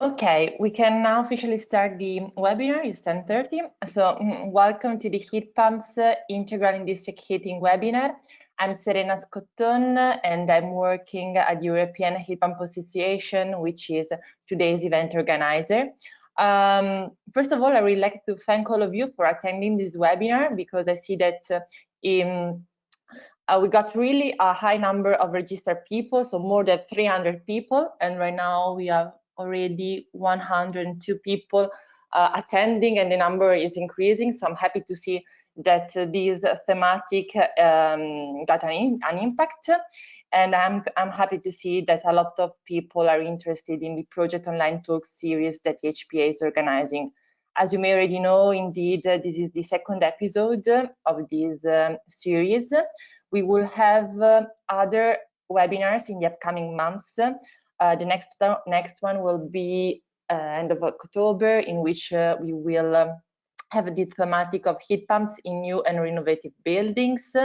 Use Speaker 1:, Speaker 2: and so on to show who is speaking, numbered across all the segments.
Speaker 1: Okay, we can now officially start the webinar. It's 10:30. So welcome to the Heat Pumps Integral in District Heating webinar. I'm Serena Scotton and I'm working at the European Heat Pump Association, which is today's event organizer. First of all, I would like to thank all of you for attending this webinar because I see that we got really a high number of registered people, so more than 300 people, and right now we have already 102 people attending, and the number is increasing. So I'm happy to see that this thematic got an impact, and I'm happy to see that a lot of people are interested in the Project Online Talks series that HPA is organizing. As you may already know, indeed, this is the second episode of this series. We will have other webinars in the upcoming months. The next one will be end of October, in which we will have the thematic of heat pumps in new and renovative buildings.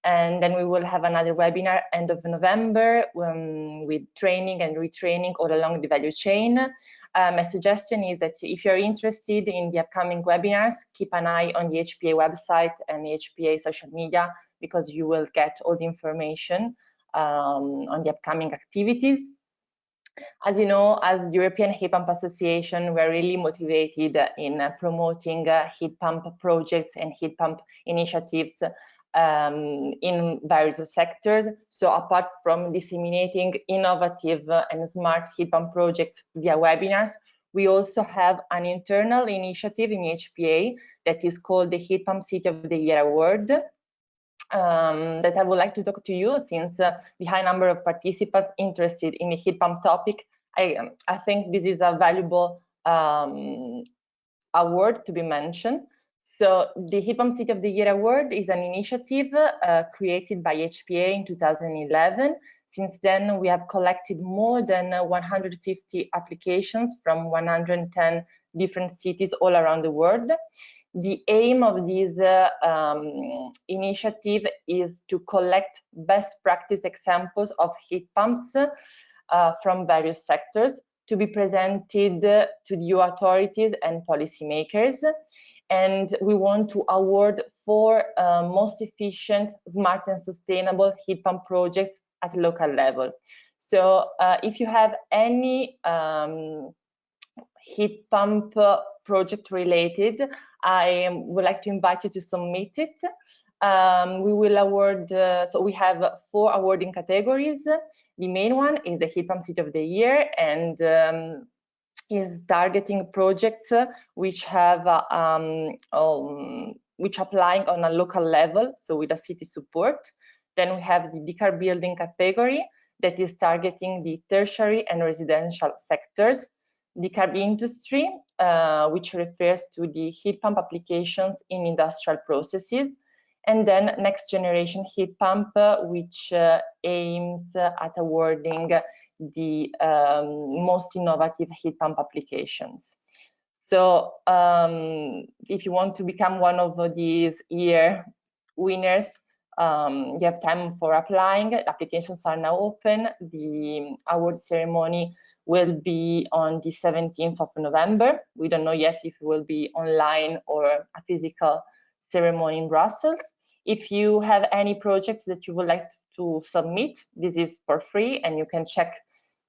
Speaker 1: And then we will have another webinar end of November with training and retraining all along the value chain. My suggestion is that if you're interested in the upcoming webinars, keep an eye on the HPA website and the HPA social media, because you will get all the information on the upcoming activities. As you know, as the European Heat Pump Association, we're really motivated in promoting heat pump projects and heat pump initiatives in various sectors. So apart from disseminating innovative and smart heat pump projects via webinars, we also have an internal initiative in HPA that is called the Heat Pump City of the Year Award. That I would like to talk to you, since the high number of participants interested in the heat pump topic. I think this is a valuable award to be mentioned. So the Heat Pump City of the Year Award is an initiative created by HPA in 2011. Since then, we have collected more than 150 applications from 110 different cities all around the world. The aim of this initiative is to collect best practice examples of heat pumps from various sectors to be presented to the EU authorities and policymakers. And we want to award 4 most efficient, smart and sustainable heat pump projects at local level. So if you have any heat pump project related, I would like to invite you to submit it. We will award, so we have 4 awarding categories. The main one is the Heat Pump City of the Year, and is targeting projects which have which applying on a local level, so with a city support. Then we have the Decarb Building category that is targeting the tertiary and residential sectors. Decarb Industry, which refers to the heat pump applications in industrial processes. And then Next Generation Heat Pump, which aims at awarding the most innovative heat pump applications. So if you want to become one of these year winners, you have time for applying. Applications are now open. The award ceremony will be on the 17th of November. We don't know yet if it will be online or a physical ceremony in Brussels. If you have any projects that you would like to submit, this is for free, and you can check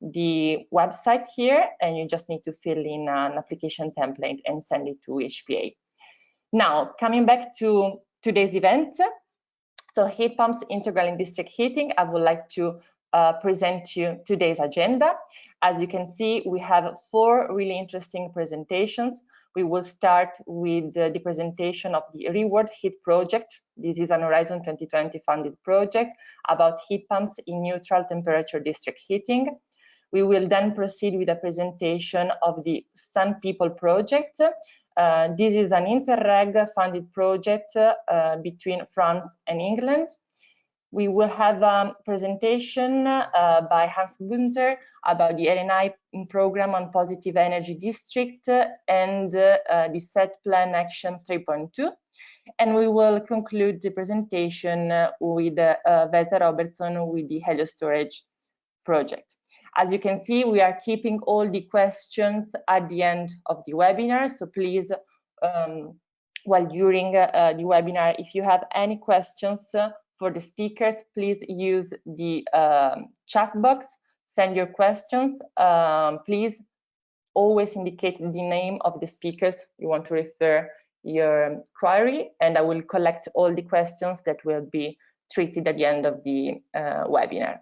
Speaker 1: the website here, and you just need to fill in an application template and send it to HPA. Now, coming back to today's event, so heat pumps integral in district heating, I would like to present you today's agenda. As you can see, we have 4 really interesting presentations. We will start with the presentation of the RewardHeat project. This is an Horizon 2020 funded project about heat pumps in neutral temperature district heating. We will then proceed with a presentation of the Sun People project. This is an Interreg funded project between France and England. We will have a presentation by Hans-Günther about the RNI program on positive energy district and the set plan action 3.2. And we will conclude the presentation with Vesa Robertsson with the Heliostorage project. As you can see, we are keeping all the questions at the end of the webinar. So please, while during the webinar, if you have any questions for the speakers, please use the chat box, send your questions. Please always indicate the name of the speakers you want to refer your query, and I will collect all the questions that will be treated at the end of the webinar.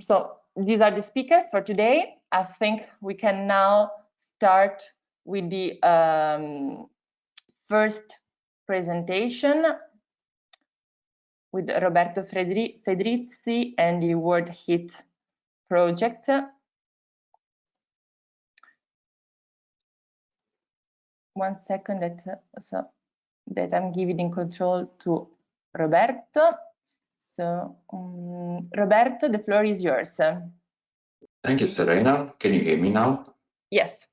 Speaker 1: So these are the speakers for today. I think we can now start with the first presentation with Roberto Fedrizzi and the RewardHeat project. One second that I'm giving control to Roberto. So, Roberto, the floor is yours.
Speaker 2: Thank you, Serena. Can you hear me now?
Speaker 1: Yes.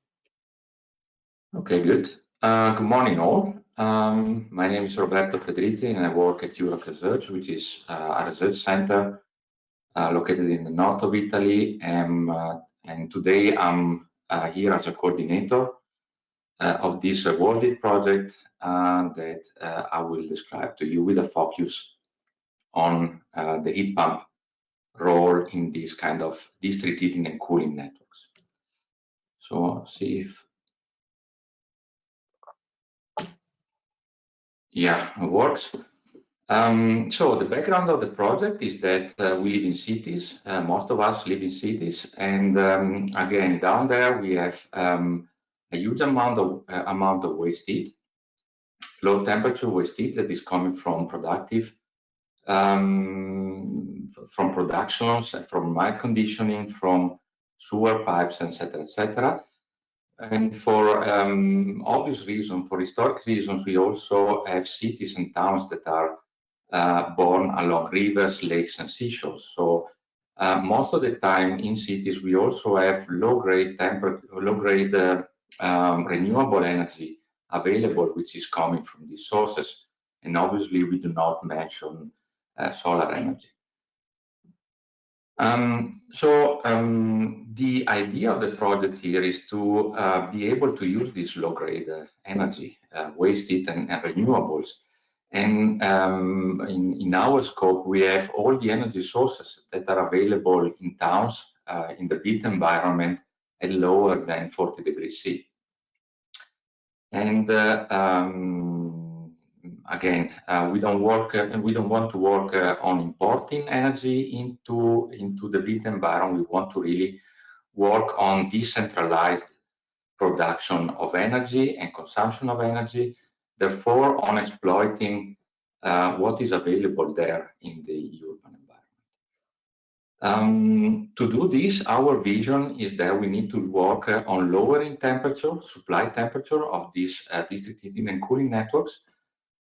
Speaker 2: Okay, good. Good morning, all. My name is Roberto Fedrizzi, and I work at EURAC Research, which is a research center located in the north of Italy. And today I'm here as a coordinator of this RewardHeat project that I will describe to you with a focus on the heat pump role in this kind of district heating and cooling networks. So see if, yeah, it works. So the background of the project is that we live in cities. Most of us live in cities, and again, down there we have a huge amount of waste heat, low temperature waste heat that is coming from productive, from productions, from mild conditioning, from sewer pipes, etc., etc. And for obvious reasons, for historic reasons, we also have cities and towns that are born along rivers, lakes, and seashores. So most of the time in cities, we also have low-grade renewable energy available, which is coming from these sources. And obviously, we do not mention solar energy. The idea of the project here is to be able to use this low-grade energy, waste heat and renewables. And in our scope, we have all the energy sources that are available in towns, in the built environment, at lower than 40 degrees C. And again, we don't want to work on importing energy into the built environment. We want to really work on decentralized production of energy and consumption of energy, therefore on exploiting what is available there in the urban environment. To do this, our vision is that we need to work on lowering temperature, supply temperature of these district heating and cooling networks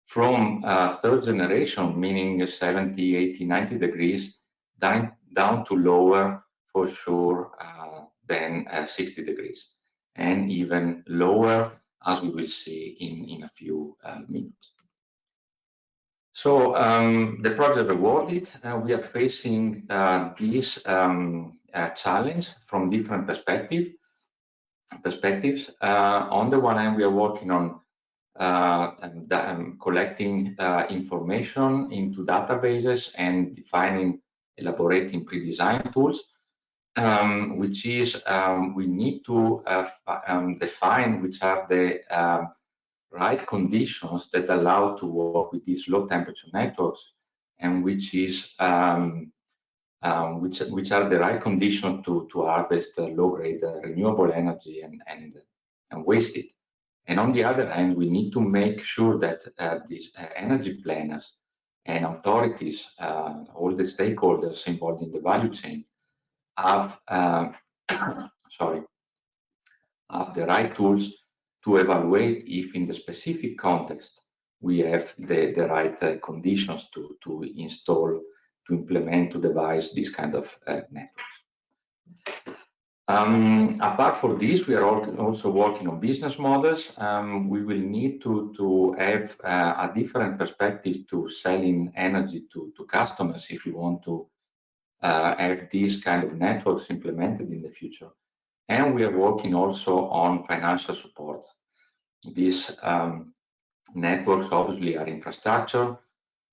Speaker 2: from third generation, meaning 70, 80, 90 degrees, down to lower, for sure, than 60 degrees, and even lower, as we will see in a few minutes. So the project RewardHeat, we are facing this challenge from different perspectives. On the one hand, we are working on collecting information into databases and elaborating pre-designed tools, which is we need to define which are the right conditions that allow to work with these low temperature networks, and which are the right conditions to harvest low-grade renewable energy and waste it. And on the other hand, we need to make sure that these energy planners and authorities, all the stakeholders involved in the value chain, have the right tools to evaluate if in the specific context we have the right conditions to install, to implement, to devise this kind of networks. Apart from this, we are also working on business models. We will need to have a different perspective to selling energy to customers if we want to have these kind of networks implemented in the future. And we are working also on financial support. These networks obviously are infrastructure,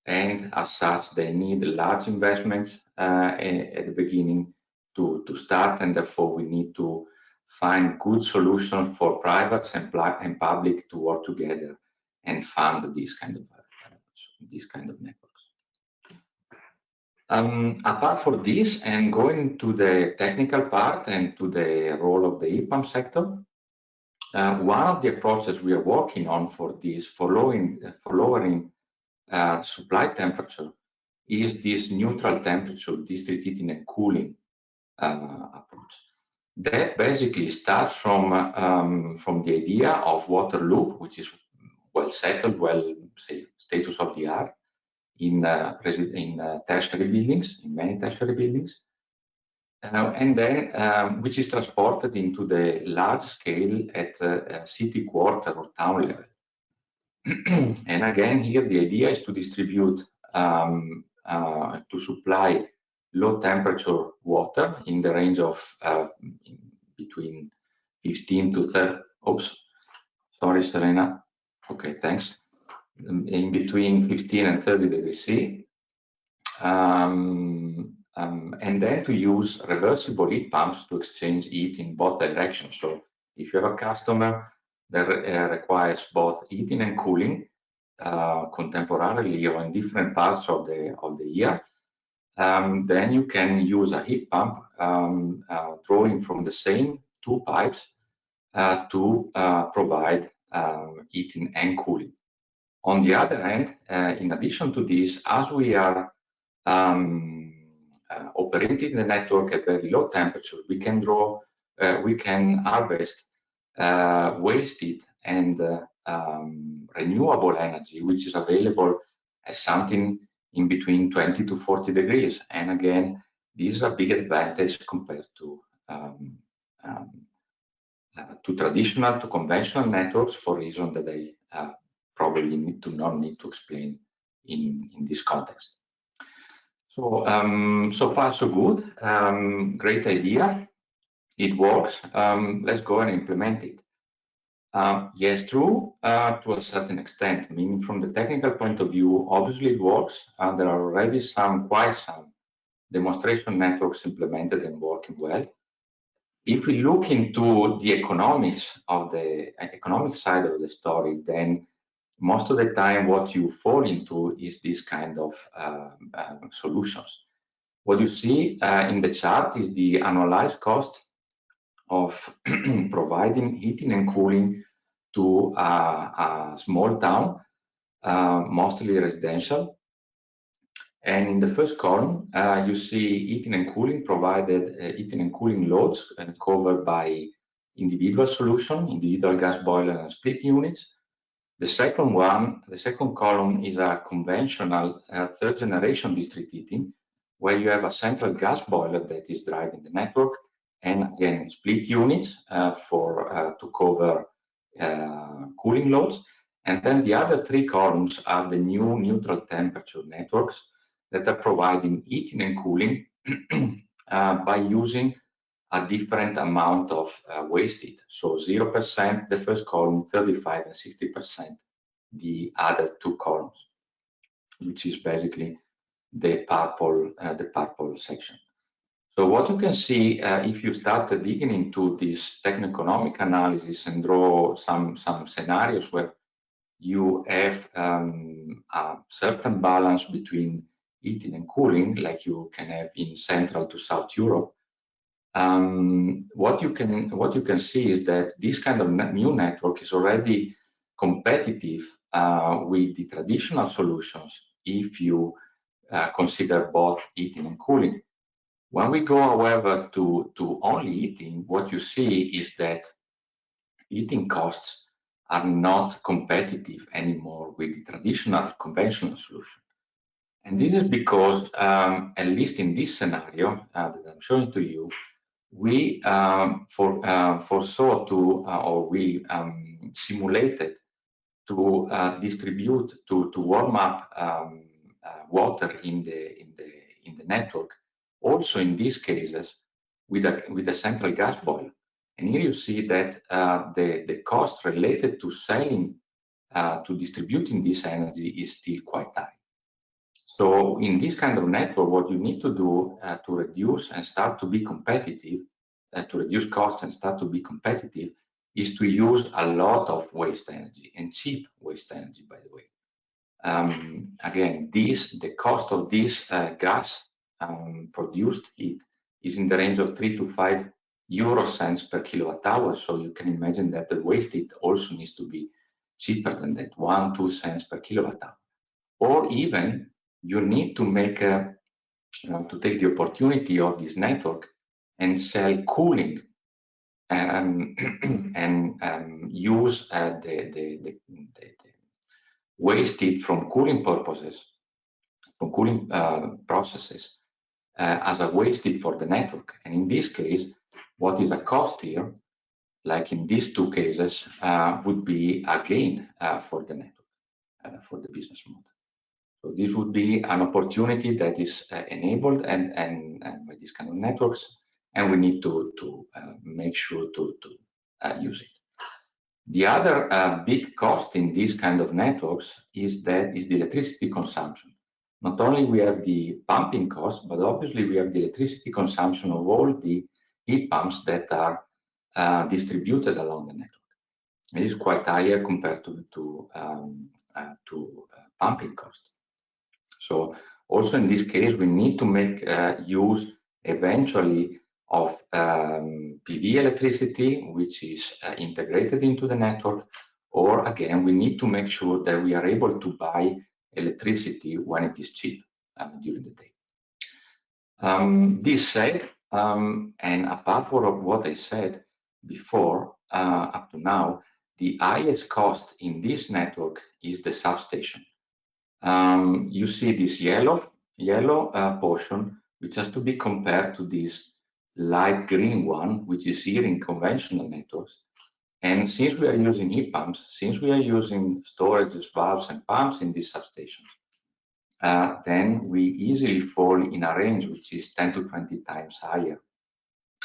Speaker 2: and as such, they need large investments at the beginning to start, and therefore we need to find good solutions for private and public to work together and fund these kind of networks. Apart from this, and going to the technical part and to the role of the heat pump sector, one of the approaches we are working on for this, for lowering supply temperature, is this neutral temperature district heating and cooling approach. That basically starts from the idea of water loop, which is well settled, say, status of the art in tertiary buildings, in many tertiary buildings, and then which is transported into the large scale at city quarter or town level. And again, here the idea is to distribute, to supply low temperature water in the range of between 15 to 30, oops, sorry, Serena. Okay, thanks. In between 15 and 30 degrees C. And then to use reversible heat pumps to exchange heat in both directions. So if you have a customer that requires both heating and cooling contemporarily or in different parts of the year, then you can use a heat pump drawing from the same two pipes to provide heating and cooling. On the other hand, in addition to this, as we are operating the network at very low temperature, we can harvest waste heat and renewable energy, which is available as something in between 20 to 40 degrees. And again, this is a big advantage compared to traditional, to conventional networks, for reasons that I probably not need to explain in this context. So so far so good. Great idea. It works. Let's go and implement it. Yes, true, to a certain extent. Meaning, from the technical point of view, obviously it works, and there are already quite some demonstration networks implemented and working well. If we look into the economics of the economic side of the story, then most of the time what you fall into is this kind of solutions. What you see in the chart is the annualized cost of providing heating and cooling to a small town, mostly residential. And in the first column, you see heating and cooling provided, heating and cooling loads covered by individual solution, individual gas boiler and split units. The second column is a conventional third generation district heating, where you have a central gas boiler that is driving the network, and again split units to cover cooling loads. And then the other three columns are the new neutral temperature networks that are providing heating and cooling by using a different amount of waste heat. So 0% the first column, 35 and 60% the other two columns, which is basically the purple section. So what you can see if you start digging into this techno-economic analysis and draw some scenarios where you have a certain balance between heating and cooling, like you can have in Central to South Europe, what you can see is that this kind of new network is already competitive with the traditional solutions if you consider both heating and cooling. When we go, however, to only heating, what you see is that heating costs are not competitive anymore with the traditional conventional solution. And this is because, at least in this scenario that I'm showing to you, we foresaw or we simulated to distribute, to warm up water in the network also in these cases with a central gas boiler. And here you see that the cost related to selling, to distributing this energy is still quite high. So in this kind of network, what you need to do to reduce and start to be competitive, to reduce costs and start to be competitive, is to use a lot of waste energy, and cheap waste energy, by the way. Again, the cost of this gas produced heat is in the range of 3 to 5 euro cents per kilowatt hour. So you can imagine that the waste heat also needs to be cheaper than that, 1-2 cents per kilowatt hour. Or even you need to make to take the opportunity of this network and sell cooling and use the waste heat from cooling purposes, from cooling processes, as a waste heat for the network. And in this case, what is a cost here, like in these two cases, would be a gain for the network, for the business model. So this would be an opportunity that is enabled and by these kind of networks, and we need to make sure to use it. The other big cost in these kind of networks is the electricity consumption. Not only we have the pumping cost, but obviously we have the electricity consumption of all the heat pumps that are distributed along the network. It is quite higher compared to pumping cost. So also in this case, we need to make use eventually of PV electricity, which is integrated into the network, or again, we need to make sure that we are able to buy electricity when it is cheap during the day. This said, and apart from what I said before, up to now, the highest cost in this network is the substation. You see this yellow portion, which has to be compared to this light green one, which is here in conventional networks. And since we are using heat pumps, since we are using storages, valves, and pumps in these substations, then we easily fall in a range which is 10 to 20 times higher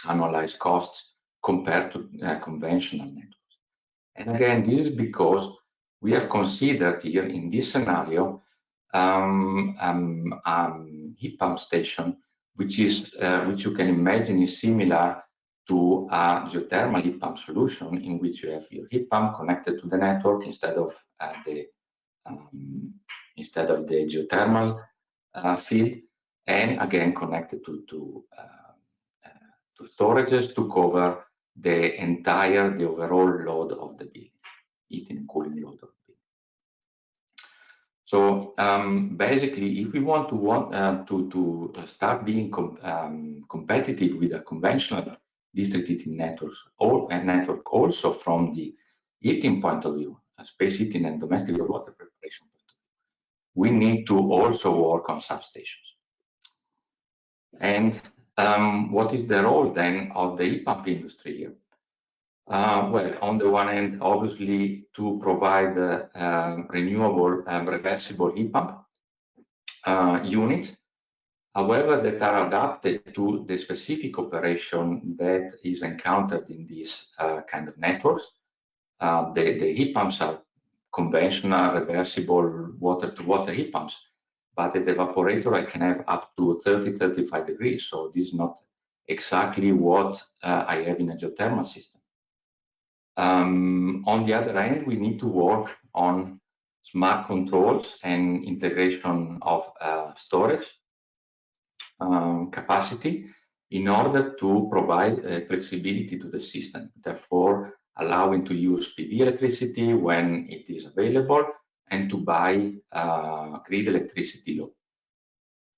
Speaker 2: annualized costs compared to conventional networks. And again, this is because we have considered here in this scenario heat pump station, which you can imagine is similar to a geothermal heat pump solution, in which you have your heat pump connected to the network instead of the geothermal field, and again connected to storages to cover the overall load of the building, heating and cooling load of the building. So basically, if we want to start being competitive with a conventional district heating networks, or a network also from the heating point of view, space heating and domestic water preparation point of view, we need to also work on substations. And what is the role then of the heat pump industry here? Well, on the one hand, obviously to provide renewable reversible heat pump units, however, that are adapted to the specific operation that is encountered in these kind of networks. The heat pumps are conventional, reversible water-to-water heat pumps, but at the evaporator I can have up to 30-35 degrees. So this is not exactly what I have in a geothermal system. On the other hand, we need to work on smart controls and integration of storage capacity in order to provide flexibility to the system, therefore allowing to use PV electricity when it is available and to buy grid electricity low.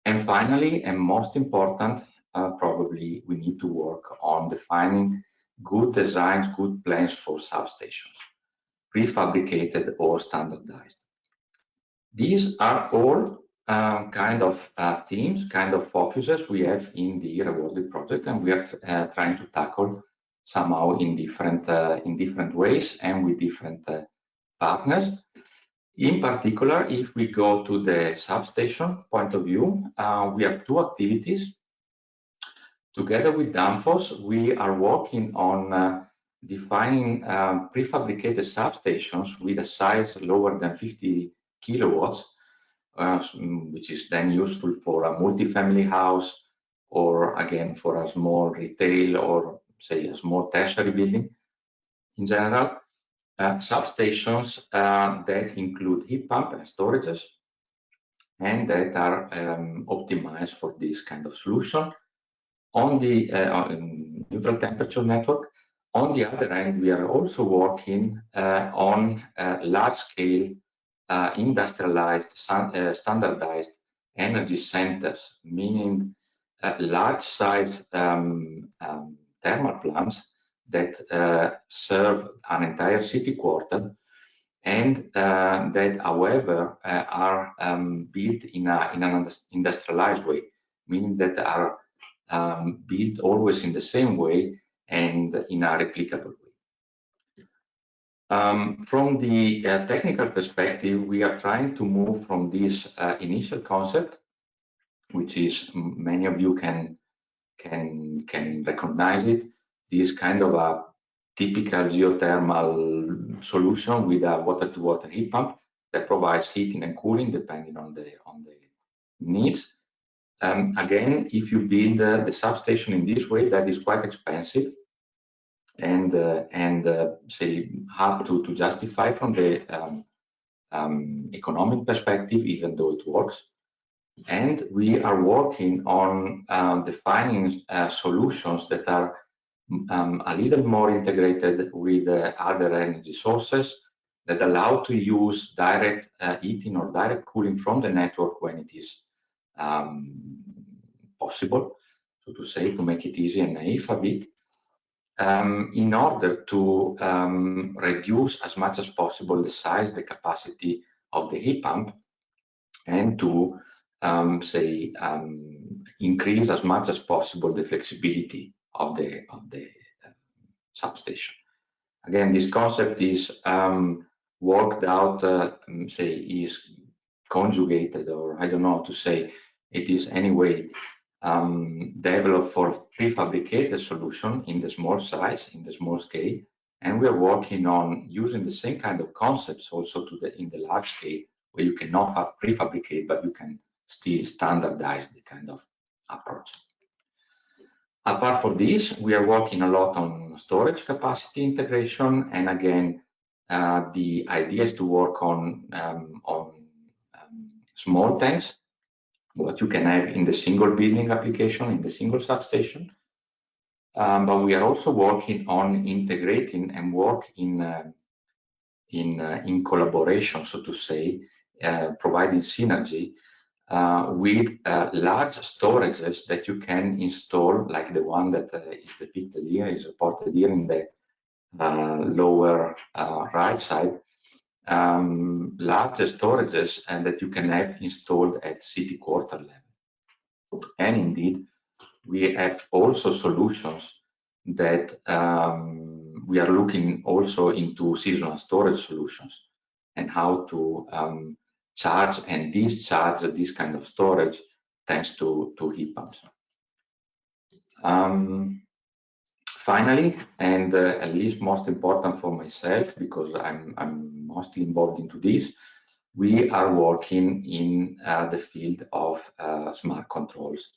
Speaker 2: And finally, and most important, probably we need to work on defining good designs, good plans for substations, prefabricated or standardized. These are all kind of themes, kind of focuses we have in the RewardHeat project, and we are trying to tackle somehow in different ways and with different partners. In particular, if we go to the substation point of view, we have two activities. Together with Danfoss, we are working on defining prefabricated substations with a size lower than 50 kilowatts, which is then useful for a multifamily house, or again for a small retail, or say a small tertiary building in general. Substations that include heat pump and storages, and that are optimized for this kind of solution on the neutral temperature network. On the other hand, we are also working on large-scale industrialized, standardized energy centers, meaning large-size thermal plants that serve an entire city quarter, and that, however, are built in an industrialized way, meaning that are built always in the same way and in a replicable way. From the technical perspective, we are trying to move from this initial concept, which is, many of you can recognize it, this kind of a typical geothermal solution with a water-to-water heat pump that provides heating and cooling depending on the needs. Again, if you build the substation in this way, that is quite expensive and say hard to justify from the economic perspective, even though it works. And we are working on defining solutions that are a little more integrated with other energy sources, that allow to use direct heating or direct cooling from the network when it is possible, so to say, to make it easy and naive a bit, in order to reduce as much as possible the size, the capacity of the heat pump, and to say increase as much as possible the flexibility of the substation. Again, this concept is worked out, say, is conjugated, or I don't know how to say, it is anyway developed for prefabricated solution in the small size, in the small scale, and we are working on using the same kind of concepts also in the large scale, where you cannot have prefabricate, but you can still standardize the kind of approach. Apart from this, we are working a lot on storage capacity integration, and again, the idea is to work on small tanks, what you can have in the single building application, in the single substation. But we are also working on integrating and work in collaboration, so to say, providing synergy with large storages that you can install, like the one that is depicted here, is reported here in the lower right side, larger storages, and that you can have installed at city quarter level. And indeed, we have also solutions that we are looking also into seasonal storage solutions and how to charge and discharge this kind of storage thanks to heat pumps. Finally, and at least most important for myself, because I'm mostly involved into this, we are working in the field of smart controls,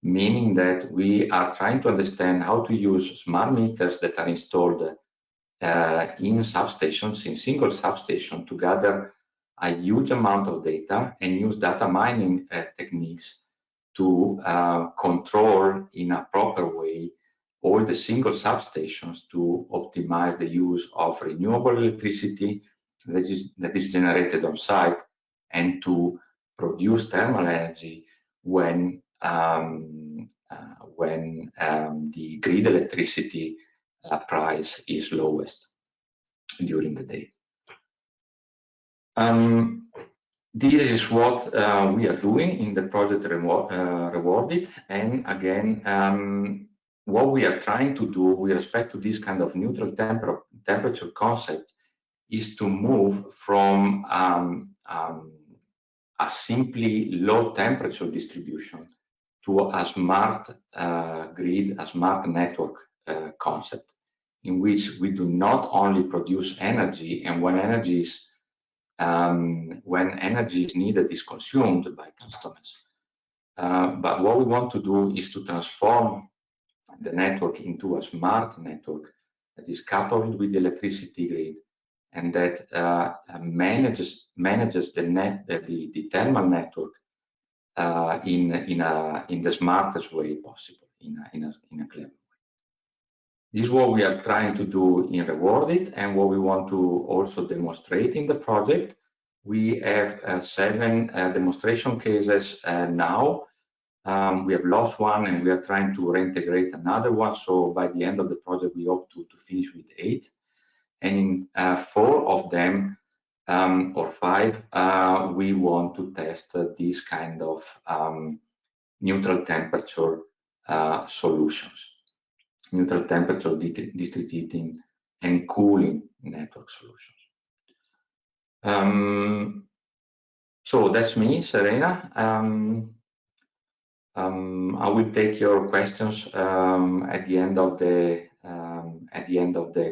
Speaker 2: meaning that we are trying to understand how to use smart meters that are installed in substations, in single substation, to gather a huge amount of data and use data mining techniques to control in a proper way all the single substations, to optimize the use of renewable electricity that is generated on site, and to produce thermal energy when the grid electricity price is lowest during the day. This is what we are doing in the project RewardHeat, and again, what we are trying to do with respect to this kind of neutral temperature concept is to move from a simply low temperature distribution to a smart grid, a smart network concept, in which we do not only produce energy, and when energy is needed, is consumed by customers. But what we want to do is to transform the network into a smart network that is coupled with the electricity grid, and that manages the thermal network in the smartest way possible, in a clever way. This is what we are trying to do in RewardHeat, and what we want to also demonstrate in the project. We have 7 demonstration cases now. We have lost one, and we are trying to reintegrate another one. So by the end of the project, we hope to finish with 8. And in 4 of them, or 5, we want to test this kind of neutral temperature solutions, neutral temperature district heating and cooling network solutions. So that's me, Serena. I will take your questions at the end of the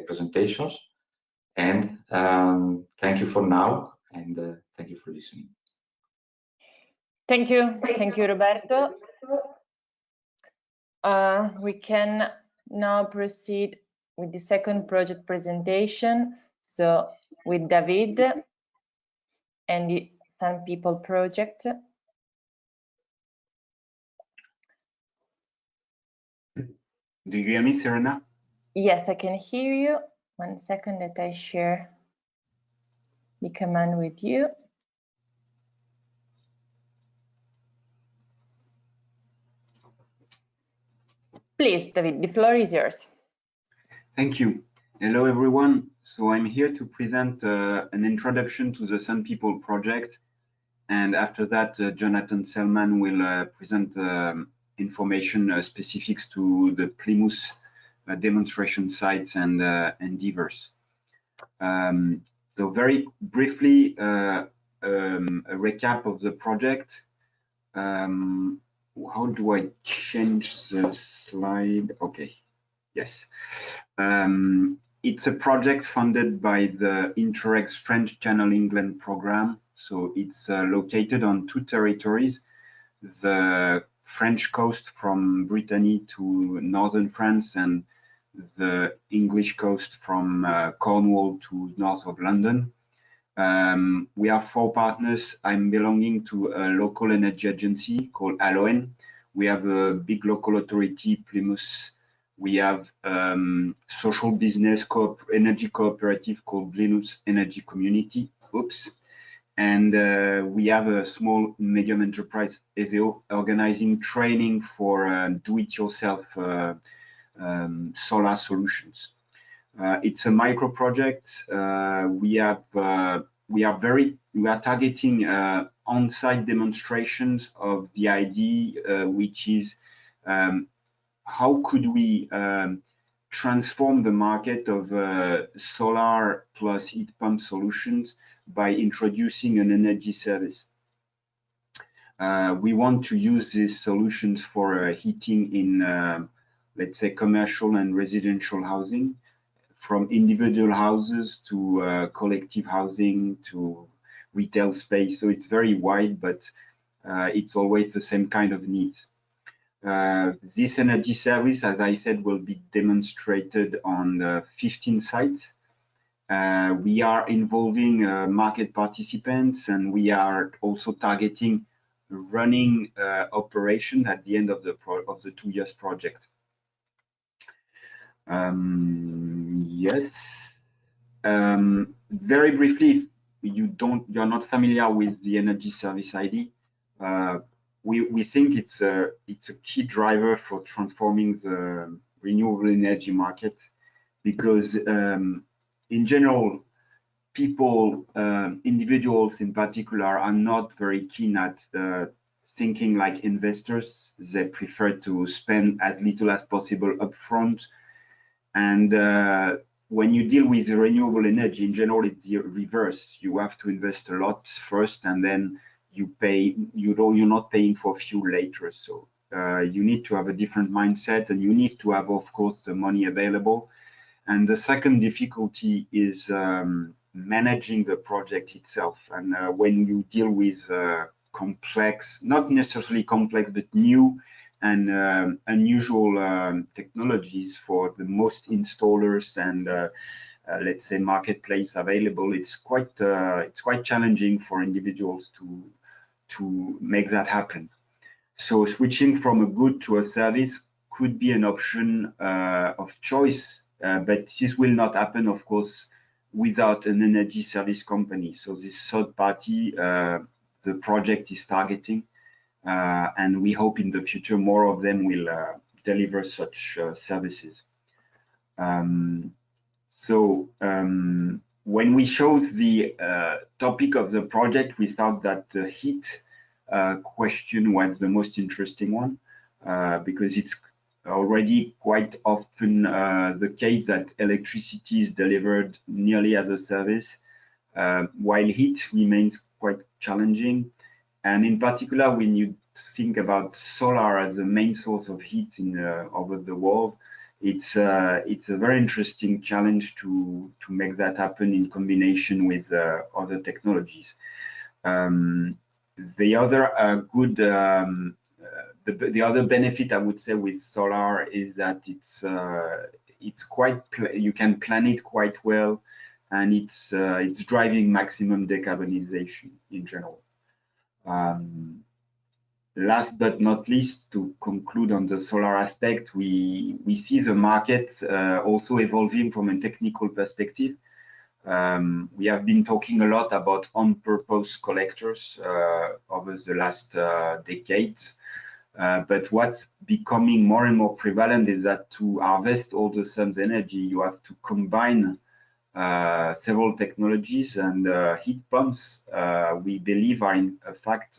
Speaker 2: presentations. And thank you for now, and thank you for listening.
Speaker 1: Thank you, Roberto. We can now proceed with the second project presentation. So with David and the Sun People project.
Speaker 3: Do you hear me, Serena?
Speaker 1: Yes, I can hear you. 1 second that I share the command with you. Please, David, the floor is yours.
Speaker 3: Thank you. Hello, everyone. So I'm here to present an introduction to the Sun People project. And after that, Jonathan Selman will present information specifics to the Plymouth demonstration sites and endeavors. So very briefly, a recap of the project. How do I change the slide? Okay, yes. It's a project funded by the EURAC French Channel England program. So it's located on 2 territories, the French coast from Brittany to northern France, and the English coast from Cornwall to north of London. We have 4 partners. I'm belonging to a local energy agency called ALOEN. We have a big local authority, Plymouth. We have social business energy cooperative called Plymouth Energy Community. Oops. And we have a small medium enterprise, ESEO, organizing training for do-it-yourself solar solutions. It's a micro project. We are targeting on-site demonstrations of the idea, which is how could we transform the market of solar plus heat pump solutions by introducing an energy service. We want to use these solutions for heating in, let's say, commercial and residential housing, from individual houses to collective housing to retail space. So it's very wide, but it's always the same kind of needs. This energy service, as I said, will be demonstrated on 15 sites. We are involving market participants, and we are also targeting running operation at the end of the 2 years project. Yes. Very briefly, if you're not familiar with the energy service ID, we think it's a key driver for transforming the renewable energy market, because in general, people, individuals in particular, are not very keen at thinking like investors. They prefer to spend as little as possible upfront. And when you deal with renewable energy, in general, it's the reverse. You have to invest a lot first, and then you pay. You're not paying for fuel later. So you need to have a different mindset, and you need to have, of course, the money available. And the second difficulty is managing the project itself. And when you deal with complex, not necessarily complex, but new and unusual technologies for the most installers and let's say marketplace available, it's quite challenging for individuals to make that happen. So switching from a good to a service could be an option of choice, but this will not happen, of course, without an energy service company. So this third party, the project is targeting, and we hope in the future more of them will deliver such services. When we chose the topic of the project, we thought that the heat question was the most interesting one, because it's already quite often the case that electricity is delivered nearly as a service, while heat remains quite challenging. And in particular, when you think about solar as the main source of heat over the world, it's a very interesting challenge to make that happen in combination with other technologies. The other good, the other benefit I would say with solar is that it's quite, you can plan it quite well, and it's driving maximum decarbonization in general. Last but not least, to conclude on the solar aspect, we see the market also evolving from a technical perspective. We have been talking a lot about on-purpose collectors over the last decades, but what's becoming more and more prevalent is that to harvest all the sun's energy, you have to combine several technologies, and heat pumps, we believe, are in fact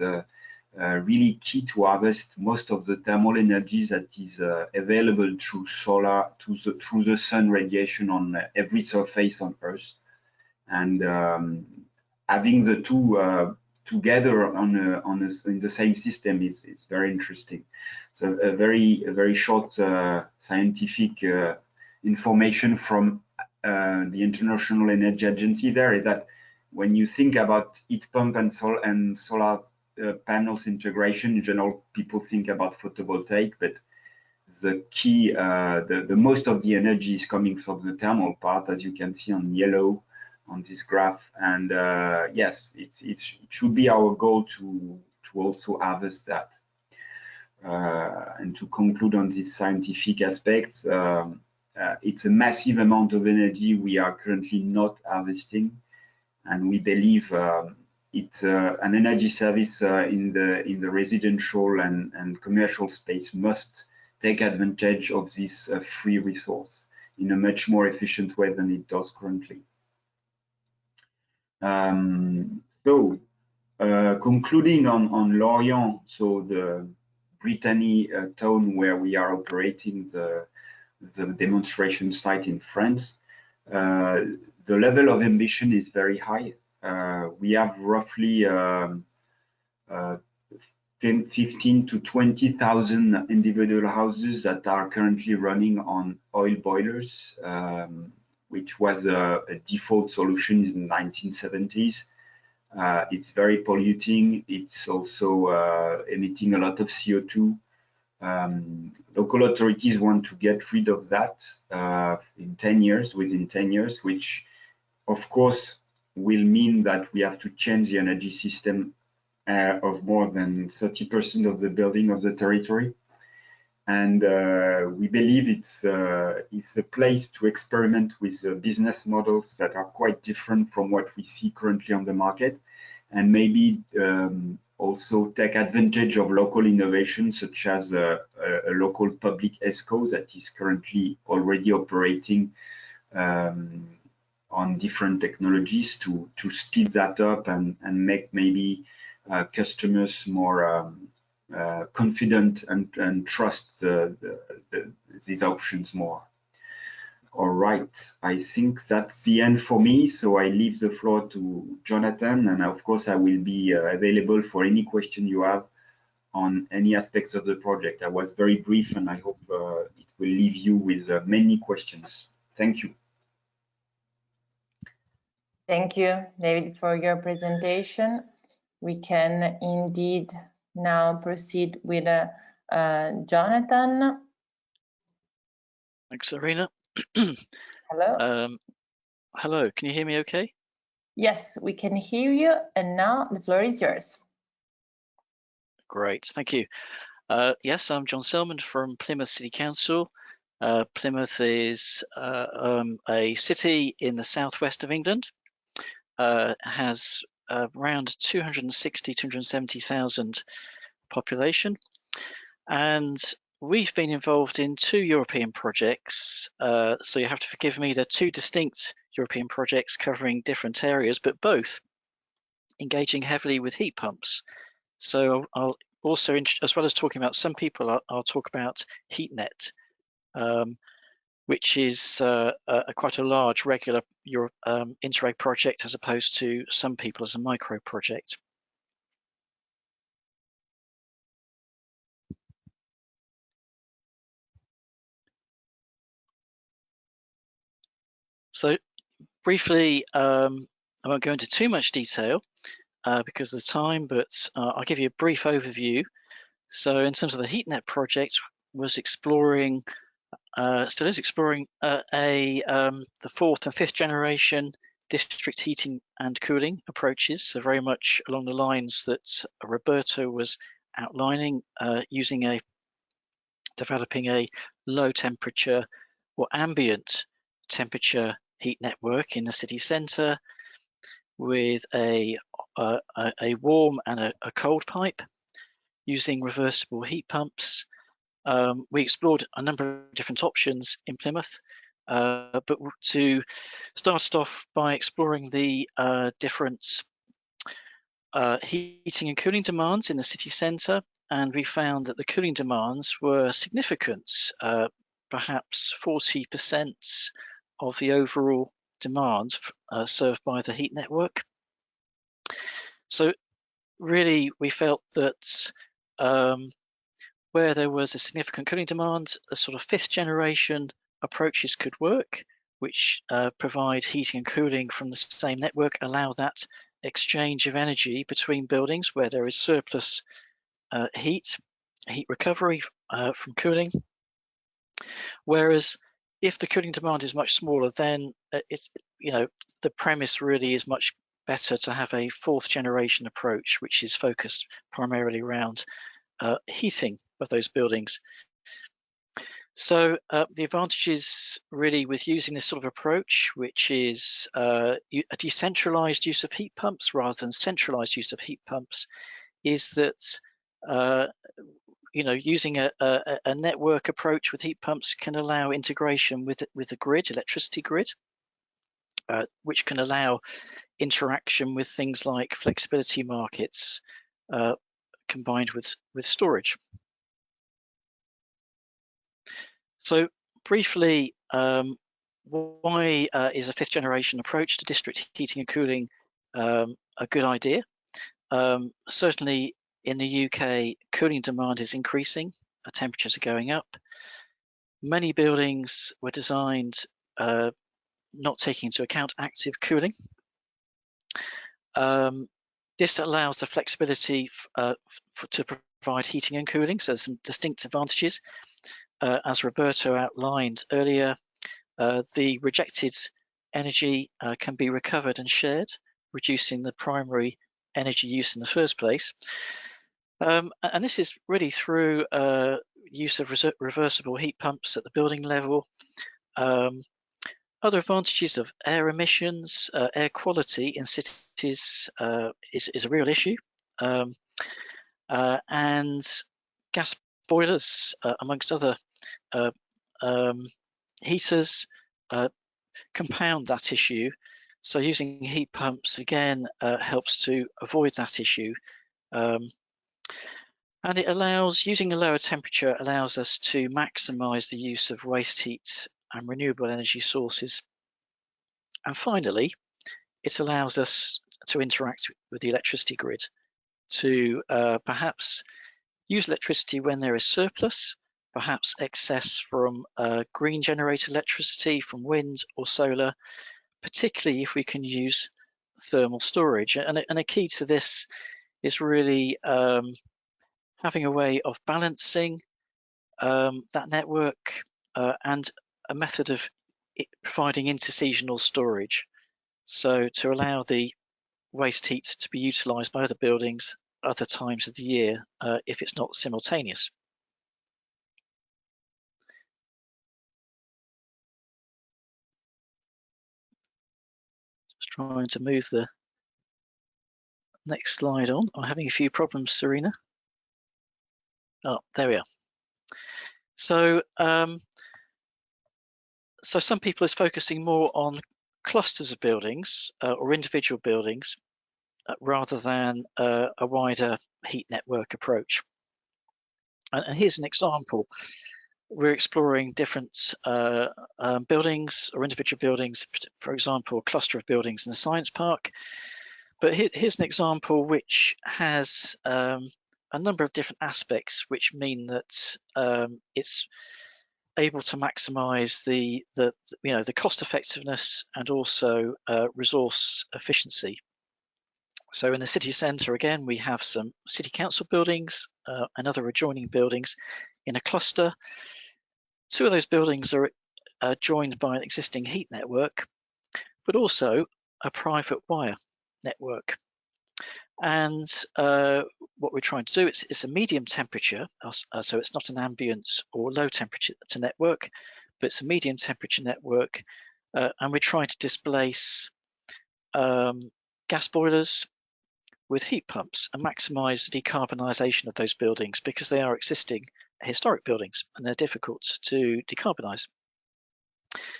Speaker 3: really key to harvest most of the thermal energy that is available through solar, through the sun radiation on every surface on Earth. And having the two together in the same system is very interesting. So a very short scientific information from the International Energy Agency there is that when you think about heat pump and solar panels integration, in general, people think about photovoltaic, but the key, the most of the energy is coming from the thermal part, as you can see on yellow on this graph. And yes, it should be our goal to also harvest that. And to conclude on these scientific aspects, it's a massive amount of energy we are currently not harvesting, and we believe it's an energy service in the residential and commercial space must take advantage of this free resource in a much more efficient way than it does currently. Concluding on Lorient, so the Brittany town where we are operating the demonstration site in France, the level of ambition is very high. We have roughly 15 to 20,000 individual houses that are currently running on oil boilers, which was a default solution in the 1970s. It's very polluting. It's also emitting a lot of CO2. Local authorities want to get rid of that within 10 years, which of course will mean that we have to change the energy system of more than 30% of the building of the territory. And we believe it's a place to experiment with business models that are quite different from what we see currently on the market, and maybe also take advantage of local innovation, such as a local public ESCO that is currently already operating on different technologies to speed that up and make maybe customers more confident and trust these options more. All right, I think that's the end for me. So I leave the floor to Jonathan, and of course I will be available for any question you have on any aspects of the project. I was very brief, and I hope it will leave you with many questions. Thank you.
Speaker 1: Thank you, David, for your presentation. We can indeed now proceed with Jonathan.
Speaker 4: Thanks, Serena.
Speaker 1: Hello.
Speaker 4: Hello, can you hear me okay?
Speaker 1: Yes, we can hear you, and now the floor is yours.
Speaker 4: Great, thank you. Yes, I'm John Selman from Plymouth City Council. Plymouth is a city in the southwest of England. Has around 270,000 population, and we've been involved in 2 European projects. So you have to forgive me, they're 2 distinct European projects covering different areas, but both engaging heavily with heat pumps. So I'll also, as well as talking about some people, I'll talk about HeatNet, which is quite a large regular Interreg project, as opposed to some people as a micro project. So briefly, I won't go into too much detail because of the time, but I'll give you a brief overview. So in terms of the HeatNet project, was exploring, still is exploring the 4th and 5th generation district heating and cooling approaches. So very much along the lines that Roberto was outlining, developing a low temperature or ambient temperature heat network in the city centre with a warm and a cold pipe using reversible heat pumps. We explored a number of different options in Plymouth, but to start off by exploring the different heating and cooling demands in the city centre, and we found that the cooling demands were significant, perhaps 40% of the overall demand served by the heat network. So really we felt that where there was a significant cooling demand, a sort of 5th generation approaches could work, which provide heating and cooling from the same network, allow that exchange of energy between buildings where there is surplus heat recovery from cooling. Whereas if the cooling demand is much smaller, then it's, the premise really is much better to have a 4th generation approach, which is focused primarily around heating of those buildings. So the advantages really with using this sort of approach, which is a decentralized use of heat pumps rather than centralized use of heat pumps, is that using a network approach with heat pumps can allow integration with the grid, electricity grid, which can allow interaction with things like flexibility markets combined with storage. So briefly, why is a 5th generation approach to district heating and cooling a good idea? Certainly in the UK, cooling demand is increasing, temperatures are going up. Many buildings were designed not taking into account active cooling. This allows the flexibility to provide heating and cooling, so there's some distinct advantages. As Roberto outlined earlier, the rejected energy can be recovered and shared, reducing the primary energy use in the first place. And this is really through use of reversible heat pumps at the building level. Other advantages of air emissions, air quality in cities is a real issue. And gas boilers, amongst other heaters, compound that issue. So using heat pumps again helps to avoid that issue. And it allows, using a lower temperature allows us to maximize the use of waste heat and renewable energy sources. And finally, it allows us to interact with the electricity grid to perhaps use electricity when there is surplus, perhaps excess from green generated electricity from wind or solar, particularly if we can use thermal storage. And a key to this is really having a way of balancing that network and a method of providing interseasonal storage. So to allow the waste heat to be utilised by other buildings other times of the year if it's not simultaneous. Just trying to move the next slide on. I'm having a few problems, Serena. Oh, there we are. So, so some people is focusing more on clusters of buildings or individual buildings rather than a wider heat network approach. And here's an example. We're exploring different buildings or individual buildings, for example, a cluster of buildings in the science park. But here's an example which has a number of different aspects which mean that it's able to maximize the cost effectiveness and also resource efficiency. So in the city centre, again, we have some city council buildings and other adjoining buildings in a cluster. Two of those buildings are joined by an existing heat network, but also a private wire network. And what we're trying to do, it's a medium temperature, so it's not an ambient or low temperature to network, but it's a medium temperature network. And we're trying to displace gas boilers with heat pumps and maximize the decarbonisation of those buildings because they are existing historic buildings and they're difficult to decarbonise.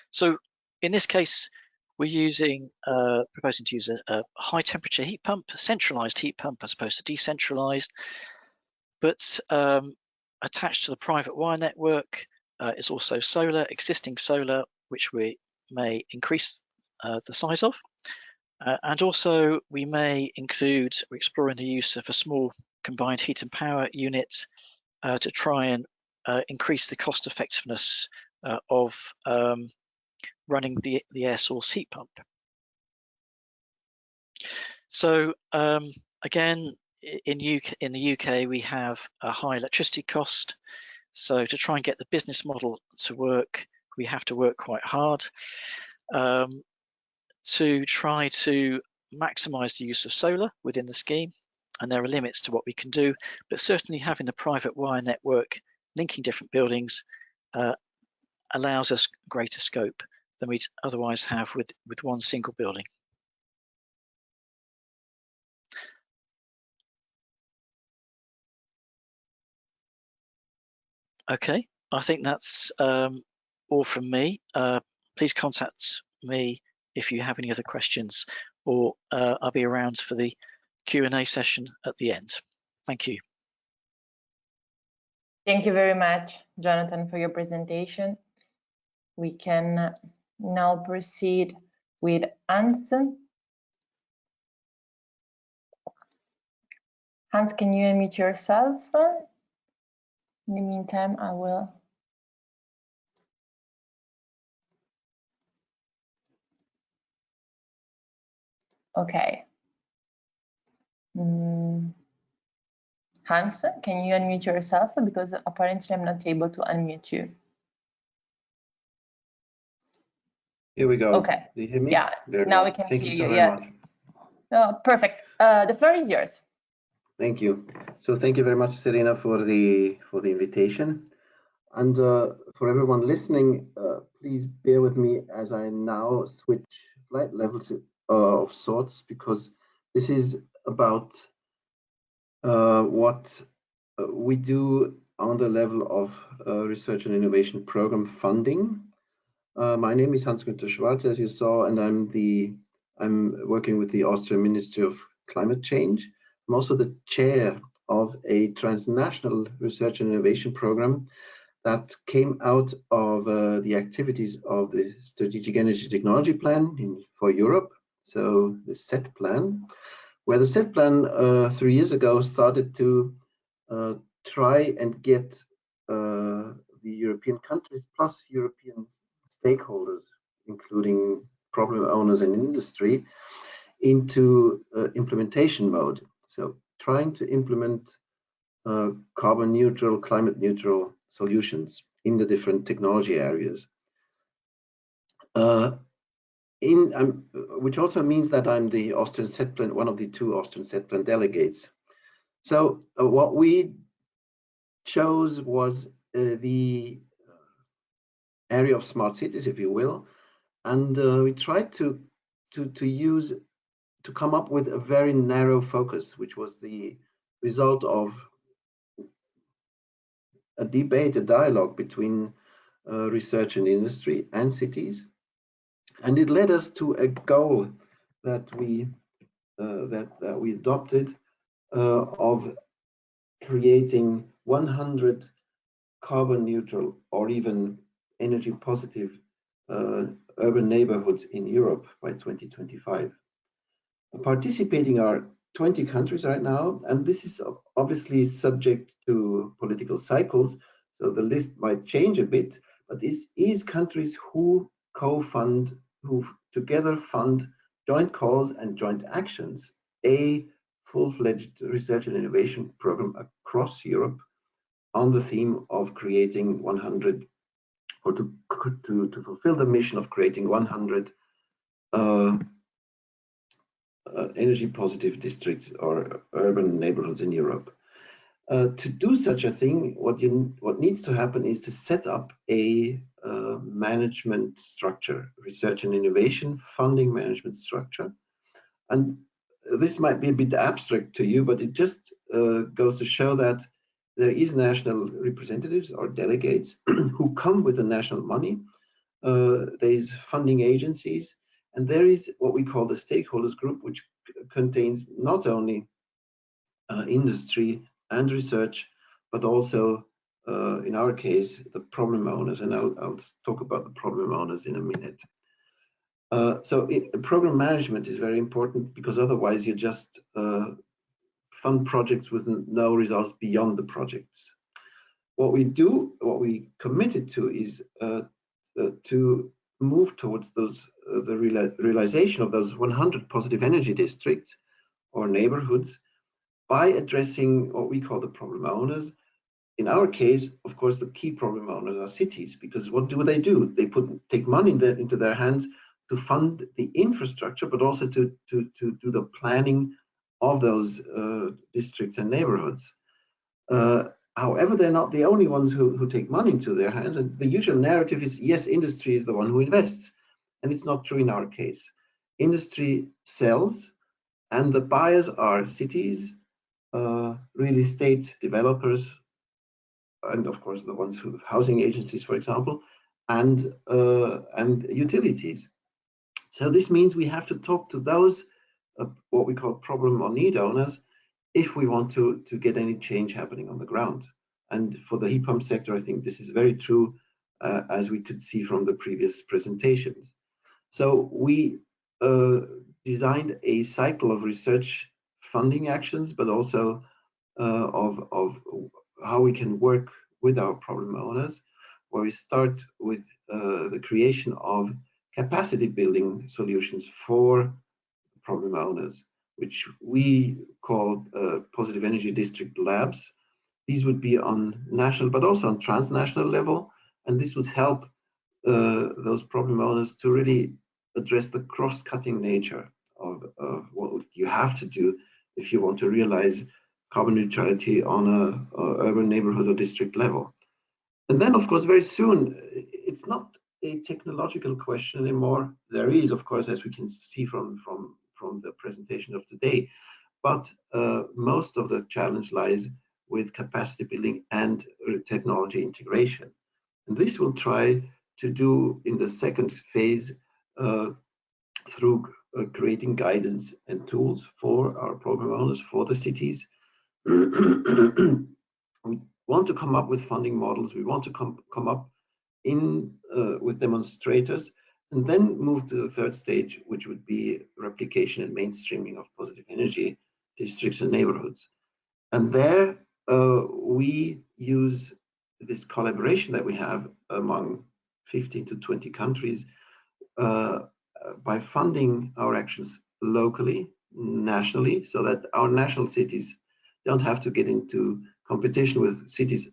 Speaker 4: So in this case, we're proposing to use a high temperature heat pump, a centralised heat pump as opposed to decentralised, but attached to the private wire network is also solar, existing solar, which we may increase the size of. And also we may include, we're exploring the use of a small combined heat and power unit to try and increase the cost effectiveness of running the air source heat pump. So again, in the UK, we have a high electricity cost. So to try and get the business model to work, we have to work quite hard to try to maximize the use of solar within the scheme. And there are limits to what we can do, but certainly having the private wire network linking different buildings allows us greater scope than we'd otherwise have with one single building. Okay, I think that's all from me. Please contact me if you have any other questions, or I'll be around for the Q&A session at the end. Thank you.
Speaker 1: Thank you very much, Jonathan, for your presentation. We can now proceed with Hans. Hans, can you unmute yourself? In the meantime, I will. Okay. Hans, can you unmute yourself? Because apparently I'm not able to unmute you.
Speaker 5: Here we go.
Speaker 1: Okay.
Speaker 5: Do you hear me?
Speaker 1: Yeah, now we can hear you. Yes. Oh, perfect. The floor is yours.
Speaker 5: Thank you. So thank you very much, Serena, for the invitation. And for everyone listening, please bear with me as I now switch flight levels of sorts, because this is about what we do on the level of research and innovation program funding. My name is Hans-Günther Schwarz, as you saw, and I'm working with the Austrian Ministry of Climate Change. I'm also the chair of a transnational research and innovation program that came out of the activities of the Strategic Energy Technology Plan for Europe, so the SET plan, where the SET plan 3 years ago started to try and get the European countries plus European stakeholders, including problem owners and industry, into implementation mode. So trying to implement carbon neutral, climate neutral solutions in the different technology areas. Which also means that I'm the Austrian set plan, one of the 2 Austrian set plan delegates. So what we chose was the area of smart cities, if you will, and we tried to come up with a very narrow focus, which was the result of a debate, a dialogue between research and industry and cities, and it led us to a goal that we adopted of creating 100 carbon neutral or even energy positive urban neighborhoods in Europe by 2025. Participating are 20 countries right now, and this is obviously subject to political cycles, so the list might change a bit, but this is countries who co-fund, who together fund joint calls and joint actions, a full-fledged research and innovation program across Europe on the theme of creating 100, or to fulfill the mission of creating 100 energy positive districts or urban neighborhoods in Europe. To do such a thing, what needs to happen is to set up a management structure, research and innovation funding management structure. And this might be a bit abstract to you, but it just goes to show that there is national representatives or delegates who come with the national money. There is funding agencies, and there is what we call the stakeholders group, which contains not only industry and research, but also, in our case, the problem owners. And I'll talk about the problem owners in a minute. Program management is very important, because otherwise you just fund projects with no results beyond the projects. What we committed to is to move towards the realization of those 100 positive energy districts or neighborhoods by addressing what we call the problem owners. In our case, of course, the key problem owners are cities, because what do? They take money into their hands to fund the infrastructure, but also to do the planning of those districts and neighborhoods. However, they're not the only ones who take money into their hands. And the usual narrative is, yes, industry is the one who invests. And it's not true in our case. Industry sells, and the buyers are cities, real estate developers, and of course the ones who have housing agencies, for example, and utilities. So this means we have to talk to those what we call problem or need owners if we want to get any change happening on the ground. And for the heat pump sector, I think this is very true, as we could see from the previous presentations. So we designed a cycle of research funding actions, but also of how we can work with our problem owners, where we start with the creation of capacity building solutions for problem owners, which we call positive energy district labs. These would be on national, but also on transnational level, and this would help those problem owners to really address the cross-cutting nature of what you have to do if you want to realize carbon neutrality on a urban neighborhood or district level. And then, of course, very soon, it's not a technological question anymore. There is, of course, as we can see from the presentation of today, but most of the challenge lies with capacity building and technology integration. And this we'll try to do in the second phase through creating guidance and tools for our program owners, for the cities. We want to come up with funding models. We want to come up with demonstrators, and then move to the third stage, which would be replication and mainstreaming of positive energy districts and neighborhoods. And there we use this collaboration that we have among 15 to 20 countries by funding our actions locally, nationally, so that our national cities don't have to get into competition with cities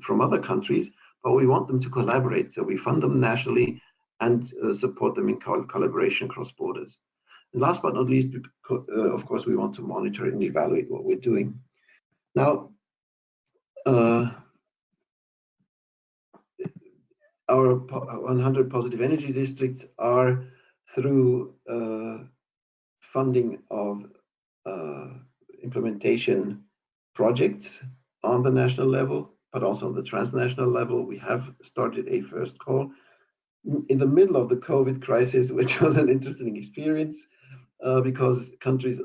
Speaker 5: from other countries, but we want them to collaborate. So we fund them nationally and support them in collaboration across borders. And last but not least, of course, we want to monitor and evaluate what we're doing. Now, our 100 positive energy districts are through funding of implementation projects on the national level, but also on the transnational level. We have started a first call in the middle of the COVID crisis, which was an interesting experience because countries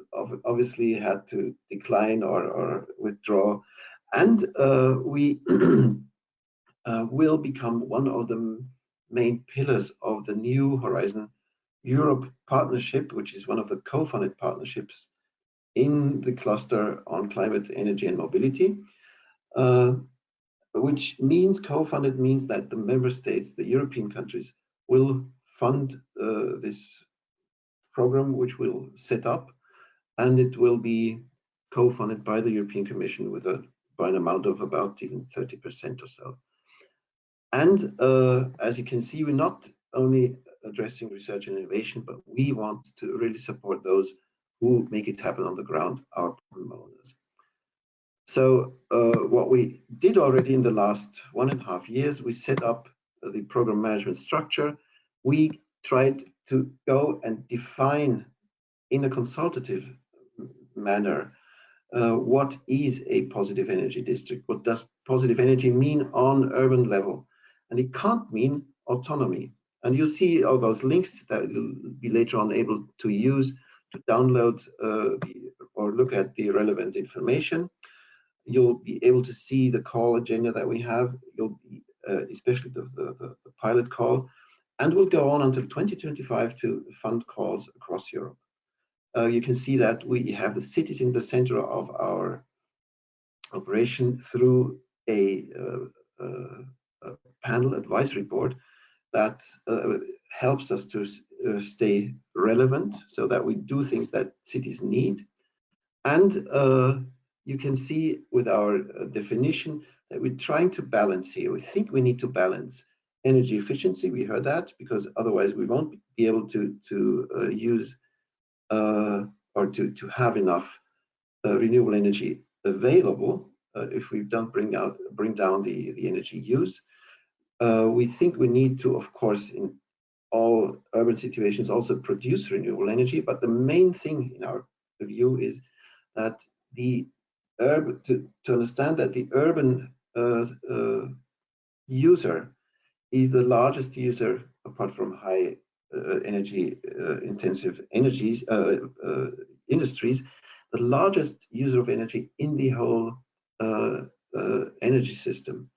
Speaker 5: obviously had to decline or withdraw. And we will become one of the main pillars of the new Horizon Europe partnership, which is one of the co-funded partnerships in the cluster on climate, energy, and mobility, which means co-funded means that the member states, the European countries, will fund this program, which we'll set up, and it will be co-funded by the European Commission with by an amount of about even 30% or so. And as you can see, we're not only addressing research and innovation, but we want to really support those who make it happen on the ground, our problem owners. So what we did already in the last 1.5 years, we set up the program management structure. We tried to go and define in a consultative manner what is a positive energy district? What does positive energy mean on urban level? And it can't mean autonomy. And you'll see all those links that you'll be later on able to use to download or look at the relevant information. You'll be able to see the call agenda that we have. You'll be, especially the pilot call, and we'll go on until 2025 to fund calls across Europe. You can see that we have the cities in the center of our operation through a panel advisory board that helps us to stay relevant so that we do things that cities need. And you can see with our definition that we're trying to balance here. We think we need to balance energy efficiency. We heard that, because otherwise we won't be able to use or to have enough renewable energy available if we don't bring down the energy use. We think we need to, of course, in all urban situations also produce renewable energy, but the main thing in our view is that the urban, to understand that the urban user is the largest user, apart from high energy intensive industries, the largest user of energy in the whole energy system.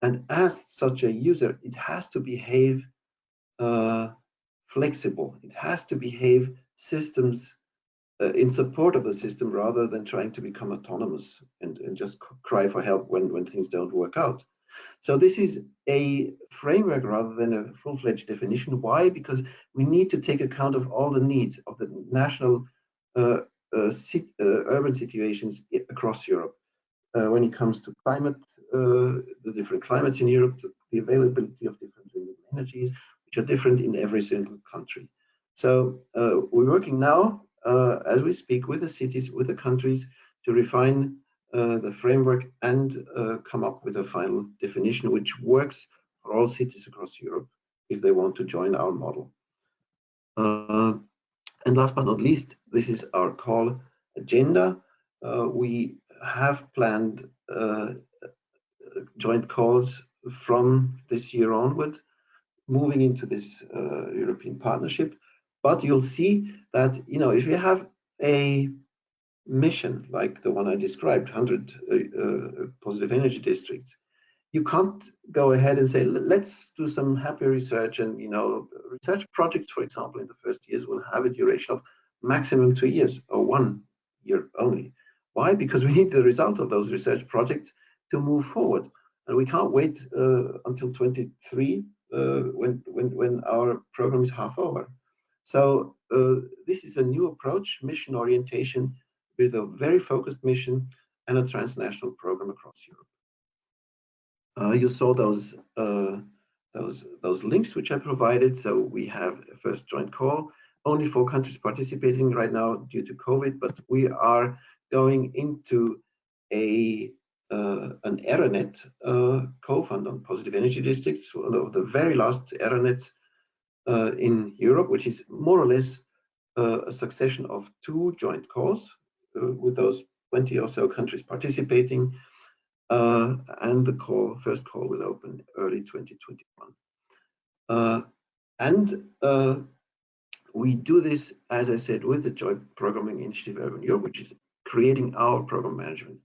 Speaker 5: And as such a user, it has to behave flexible. It has to behave systems in support of the system, rather than trying to become autonomous and just cry for help when things don't work out. So this is a framework rather than a full-fledged definition. Why? Because we need to take account of all the needs of the national urban situations across Europe. When it comes to climate, the different climates in Europe, the availability of different renewable energies, which are different in every single country. So we're working now, as we speak, with the cities, with the countries, to refine the framework and come up with a final definition which works for all cities across Europe if they want to join our model. And last but not least, this is our call agenda. We have planned joint calls from this year onward, moving into this European partnership. But you'll see that, you know, if you have a mission like the one I described, 100 positive energy districts, you can't go ahead and say, let's do some happy research. And, you know, research projects, for example, in the first years will have a duration of maximum 2 years or 1 year only. Why? Because we need the results of those research projects to move forward. And we can't wait until 23 when our program is half over. So this is a new approach, mission orientation, with a very focused mission and a transnational program across Europe. You saw those links which I provided. So we have a first joint call. Only 4 countries participating right now due to COVID, but we are going into an EURANET co-fund on positive energy districts, one of the very last EURANETs in Europe, which is more or less a succession of 2 joint calls with those 20 or so countries participating, and the first call will open early 2021. We do this, as I said, with the Joint Programming Initiative Urban Europe, which is creating our program management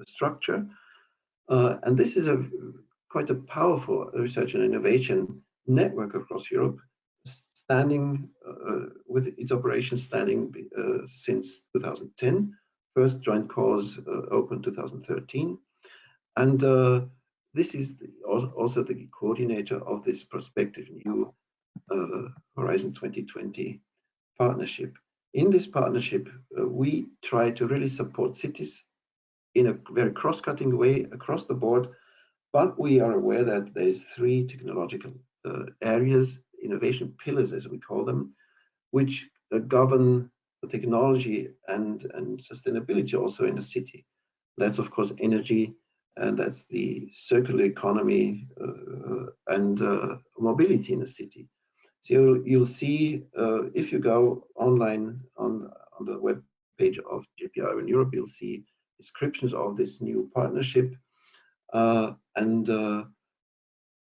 Speaker 5: structure. And this is quite a powerful research and innovation network across Europe, standing with its operations standing since 2010. First joint calls opened 2013. And this is also the coordinator of this prospective new Horizon 2020 partnership. In this partnership, we try to really support cities in a very cross-cutting way across the board, but we are aware that there's 3 technological areas, innovation pillars as we call them, which govern the technology and sustainability also in a city. That's of course energy, and that's the circular economy and mobility in a city. So you'll see if you go online on the web page of JPI Urban Europe, you'll see descriptions of this new partnership, and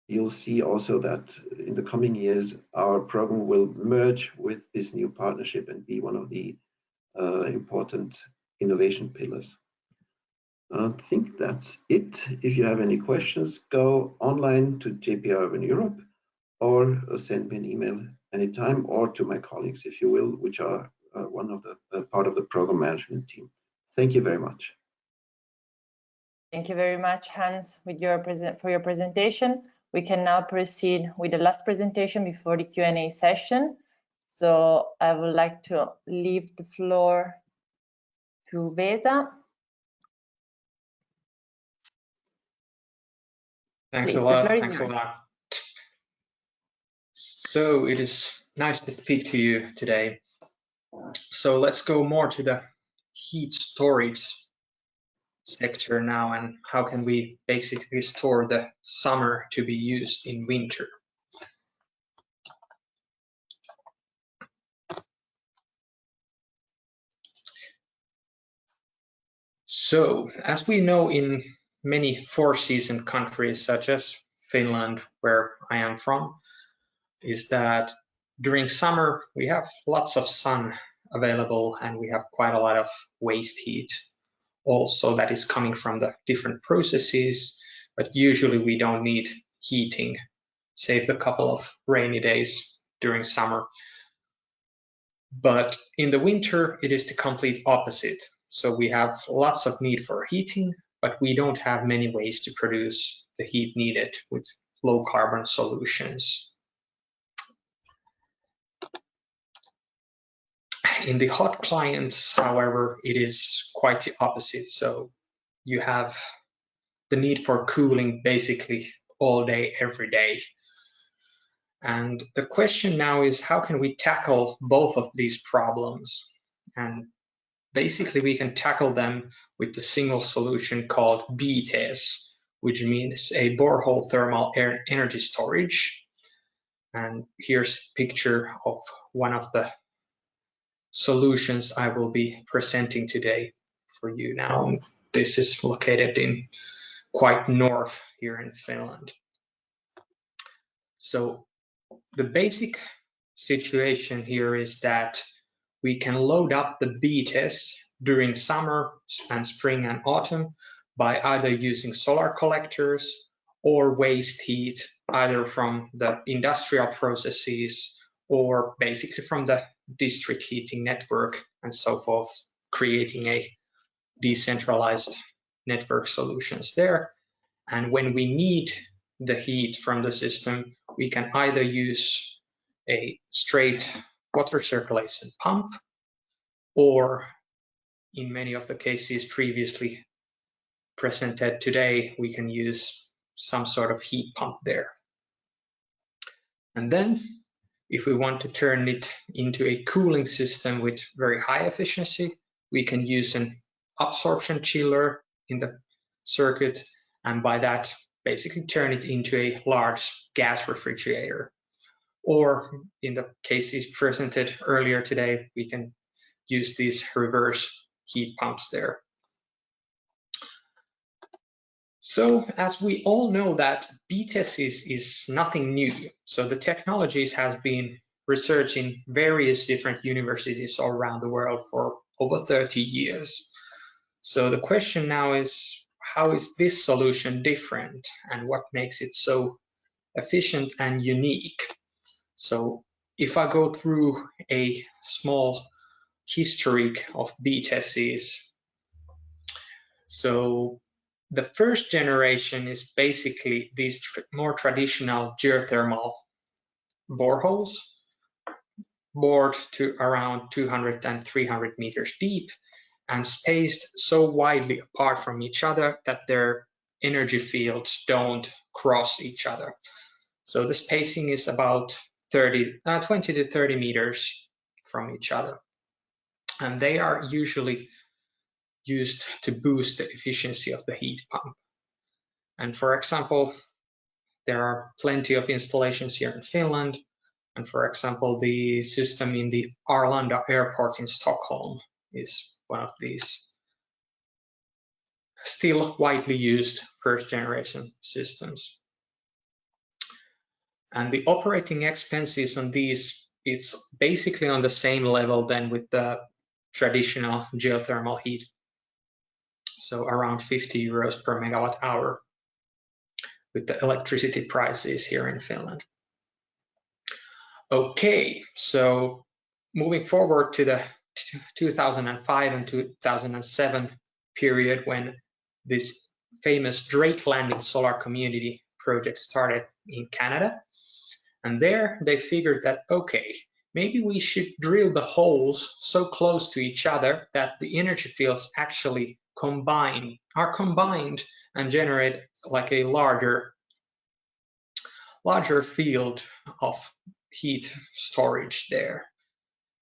Speaker 5: you'll see also that in the coming years our program will merge with this new partnership and be one of the important innovation pillars. I think that's it. If you have any questions, go online to JPI Urban Europe, or send me an email anytime, or to my colleagues, if you will, which are one of the part of the program management team. Thank you very much.
Speaker 1: Thank you very much, Hans, for your presentation. We can now proceed with the last presentation before the Q&A session. So I would like to leave the floor to Vesa.
Speaker 6: Thanks
Speaker 1: Please,
Speaker 6: a lot. Thanks a lot. So it is nice to speak to you today. So let's go more to the heat storage sector now, and how can we basically store the summer to be used in winter. So as we know, in many 4-season countries such as Finland, where I am from, is that during summer we have lots of sun available, and we have quite a lot of waste heat also that is coming from the different processes, but usually we don't need heating, save the couple of rainy days during summer. But in the winter it is the complete opposite. So we have lots of need for heating, but we don't have many ways to produce the heat needed with low carbon solutions. In the hot clients, however, it is quite the opposite. So you have the need for cooling basically all day, every day. And the question now is, how can we tackle both of these problems? And basically we can tackle them with the single solution called BTS, which means a borehole thermal energy storage. And here's a picture of one of the solutions I will be presenting today for you now. This is located in quite north here in Finland. So the basic situation here is that we can load up the BTS during summer and spring and autumn by either using solar collectors or waste heat, either from the industrial processes or basically from the district heating network and so forth creating a decentralized network solutions there. And when we need the heat from the system, we can either use a straight water circulation pump, or in many of the cases previously presented today, we can use some sort of heat pump there. And then if we want to turn it into a cooling system with very high efficiency, we can use an absorption chiller in the circuit, and by that basically turn it into a large gas refrigerator. Or in the cases presented earlier today, we can use these reverse heat pumps there. So as we all know that BTES is nothing new. So the technologies has been researched in various different universities all around the world for over 30 years. So the question now is, how is this solution different and what makes it so efficient and unique? So if I go through a small history of BTESs, so the first generation is basically these more traditional geothermal boreholes, bored to around 200 and 300 meters deep and spaced so widely apart from each other that their energy fields don't cross each other. So the spacing is about 20 to 30 meters from each other. And they are usually used to boost the efficiency of the heat pump. And for example, there are plenty of installations here in Finland. And for example, the system in the Arlanda airport in Stockholm is one of these still widely used first generation systems. And the operating expenses on these, it's basically on the same level than with the traditional geothermal heat. So around 50 euros per megawatt hour with the electricity prices here in Finland. Okay, so moving forward to the 2005 and 2007 period when this famous Drake Landing solar community project started in Canada. And there they figured that, okay, maybe we should drill the holes so close to each other that the energy fields actually are combined and generate like a larger field of heat storage there.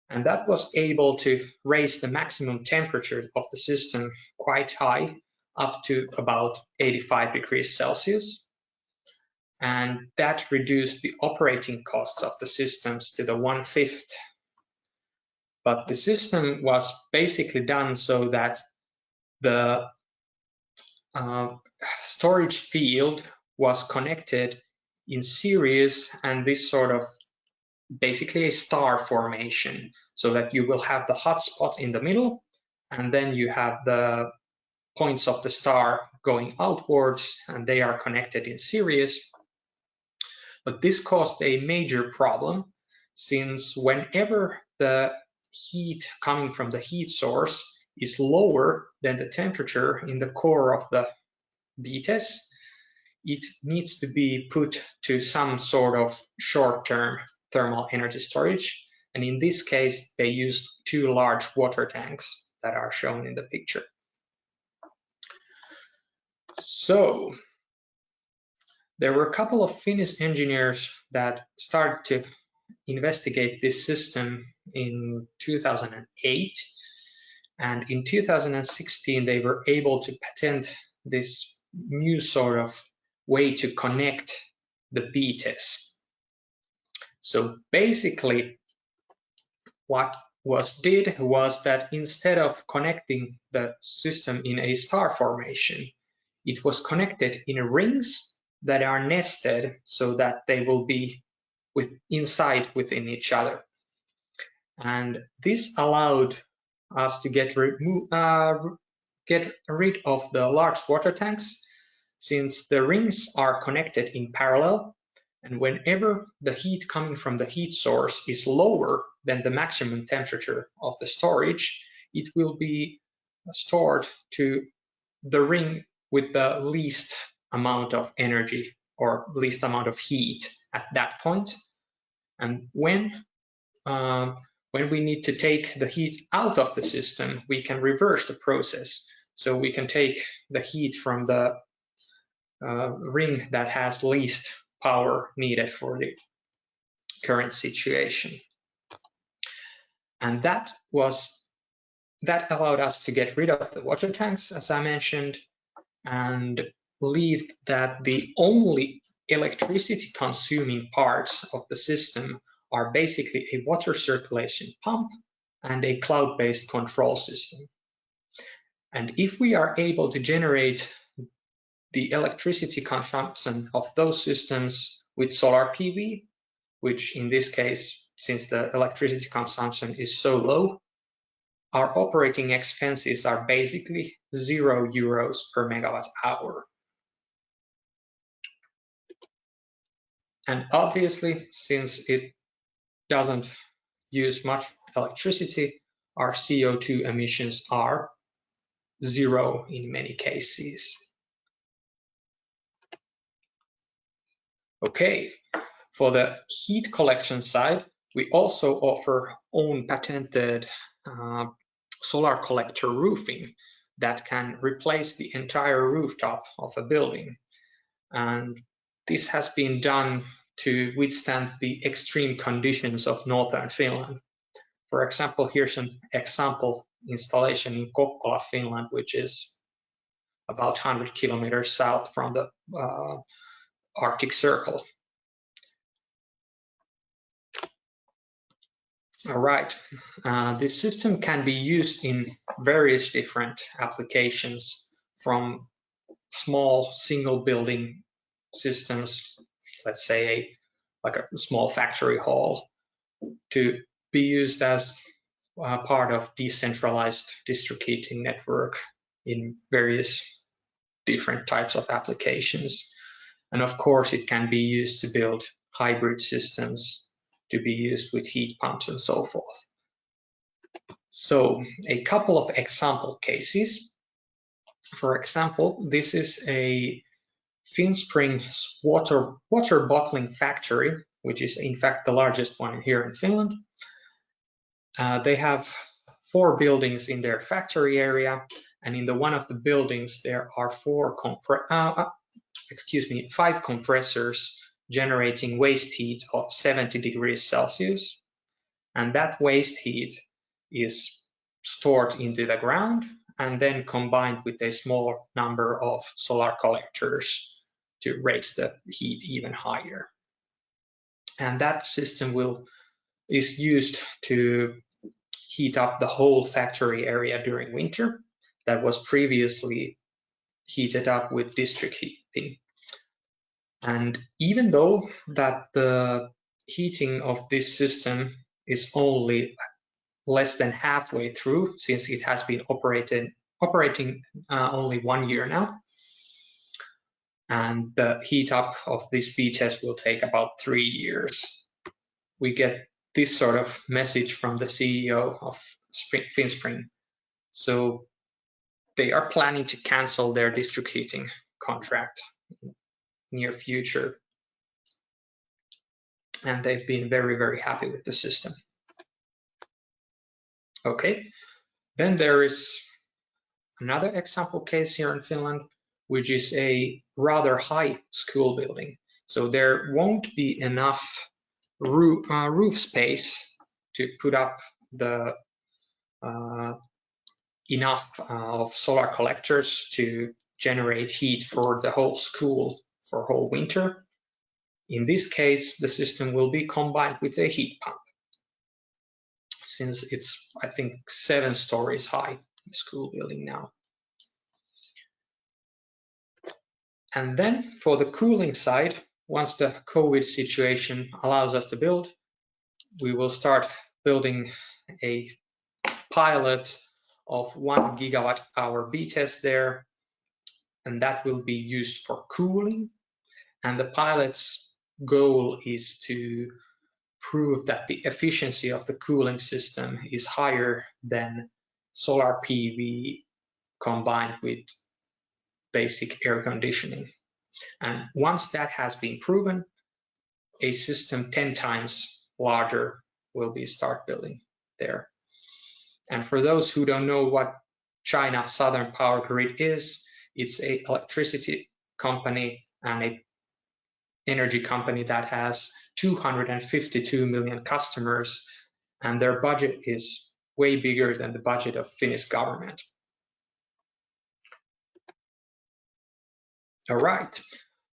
Speaker 6: And that was able to raise the maximum temperature of the system quite high, up to about 85 degrees Celsius. And that reduced the operating costs of the systems to the 1/5. But the system was basically done so that the storage field was connected in series, and this sort of basically a star formation, so that you will have the hotspot in the middle, and then you have the points of the star going outwards, and they are connected in series. But this caused a major problem, since whenever the heat coming from the heat source is lower than the temperature in the core of the BTES, it needs to be put to some sort of short-term thermal energy storage. And in this case, they used 2 large water tanks that are shown in the picture. So there were a couple of Finnish engineers that started to investigate this system in 2008. And in 2016, they were able to patent this new sort of way to connect the BTES. So basically, what was did was that instead of connecting the system in a star formation, it was connected in rings that are nested so that they will be within each other. And this allowed us to get rid of the large water tanks, since the rings are connected in parallel, and whenever the heat coming from the heat source is lower than the maximum temperature of the storage, it will be stored to the ring with the least amount of energy or least amount of heat at that point. And when we need to take the heat out of the system, we can reverse the process. So we can take the heat from the ring that has least power needed for the current situation. And that allowed us to get rid of the water tanks, as I mentioned, and leave that the only electricity consuming parts of the system are basically a water circulation pump and a cloud-based control system. And if we are able to generate the electricity consumption of those systems with solar PV, which in this case, since the electricity consumption is so low, our operating expenses are basically €0 per megawatt hour. And obviously, since it doesn't use much electricity, our CO2 emissions are 0 in many cases. Okay, for the heat collection side, we also offer own patented solar collector roofing that can replace the entire rooftop of a building. And this has been done to withstand the extreme conditions of northern Finland. For example, here's an example installation in Kokkola, Finland, which is about 100 kilometers south from the Arctic Circle. All right, this system can be used in various different applications, from small single building systems, let's say like a small factory hall, to be used as part of decentralized district heating network in various different types of applications. And of course, it can be used to build hybrid systems to be used with heat pumps and so forth. So a couple of example cases. For example, this is a Finspring water bottling factory, which is in fact the largest one here in Finland. They have 4 buildings in their factory area, and in one of the buildings there are 5 compressors generating waste heat of 70 degrees Celsius, and that waste heat is stored into the ground and then combined with a small number of solar collectors to raise the heat even higher. And that system is used to heat up the whole factory area during winter that was previously heated up with district heating. And even though that the heating of this system is only less than halfway through, since it has been operating only 1 year now, and the heat up of this B-test will take about 3 years, we get this sort of message from the CEO of Finspring. So they are planning to cancel their district heating contract in near future. And they've been very, very happy with the system. Okay, then there is another example case here in Finland, which is a rather high school building. So there won't be enough roof space to put up the enough of solar collectors to generate heat for the whole school for whole winter. In this case, the system will be combined with a heat pump, since it's, I think, 7 stories high, the school building now. And then for the cooling side, once the COVID situation allows us to build, we will start building a pilot of 1 gigawatt-hour B-test there, and that will be used for cooling. And the pilot's goal is to prove that the efficiency of the cooling system is higher than solar PV combined with basic air conditioning. And once that has been proven, a system 10 times larger will be start building there. And for those who don't know what China Southern Power Grid is, it's an electricity company and an energy company that has 252 million customers, and their budget is way bigger than the budget of Finnish government. All right,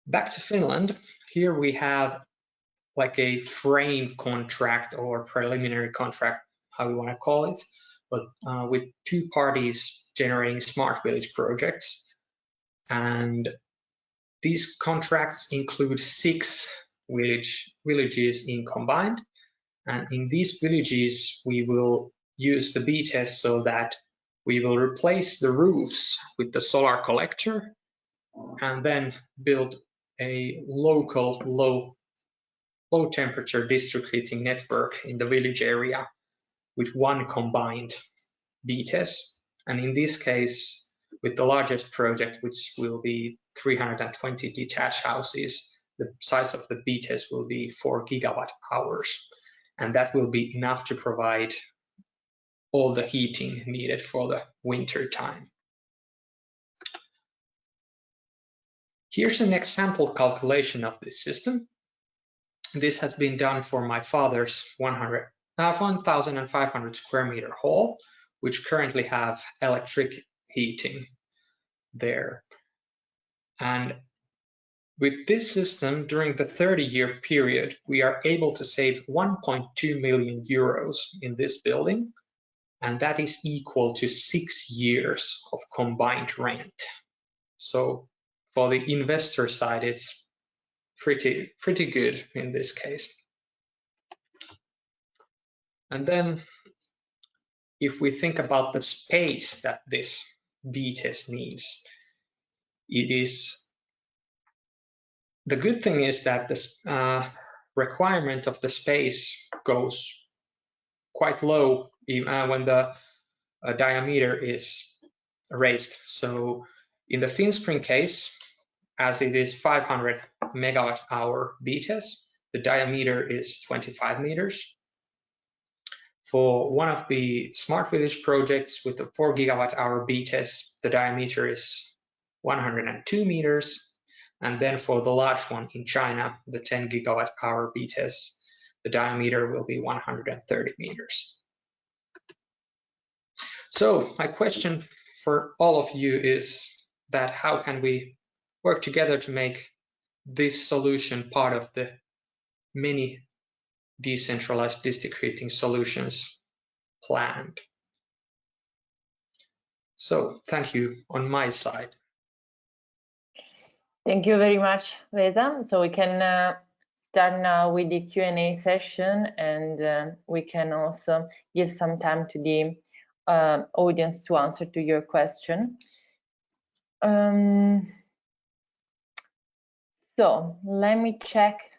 Speaker 6: back to Finland. Here we have like a frame contract or preliminary contract, how you want to call it, but with two parties generating smart village projects. And these contracts include 6 villages in combined. And in these villages, we will use the BTS so that we will replace the roofs with the solar collector and then build a local low temperature district heating network in the village area with one combined BTS. And in this case, with the largest project, which will be 320 detached houses, the size of the BTS will be 4 gigawatt hours. And that will be enough to provide all the heating needed for the winter time. Here's an example calculation of this system. This has been done for my father's 1,500 square meter hall, which currently have electric heating there. And with this system, during the 30-year period, we are able to save 1.2 million euros in this building, and that is equal to 6 years of combined rent. So for the investor side, it's pretty good in this case. And then if we think about the space that this BTS needs, the good thing is that the requirement of the space goes quite low when the diameter is raised. So in the Finspring case, as it is 500 megawatt hour BTS, the diameter is 25 meters. For one of the smart village projects with the 4 gigawatt hour BTS, the diameter is 102 meters. And then for the large one in China, the 10 gigawatt hour BTS, the diameter will be 130 meters. So my question for all of you is that how can we work together to make this solution part of the many decentralized district heating solutions planned? So thank you on my side.
Speaker 1: Thank you very much, Vesa. So we can start now with the Q&A session, and we can also give some time to the audience to answer to your question. So let me check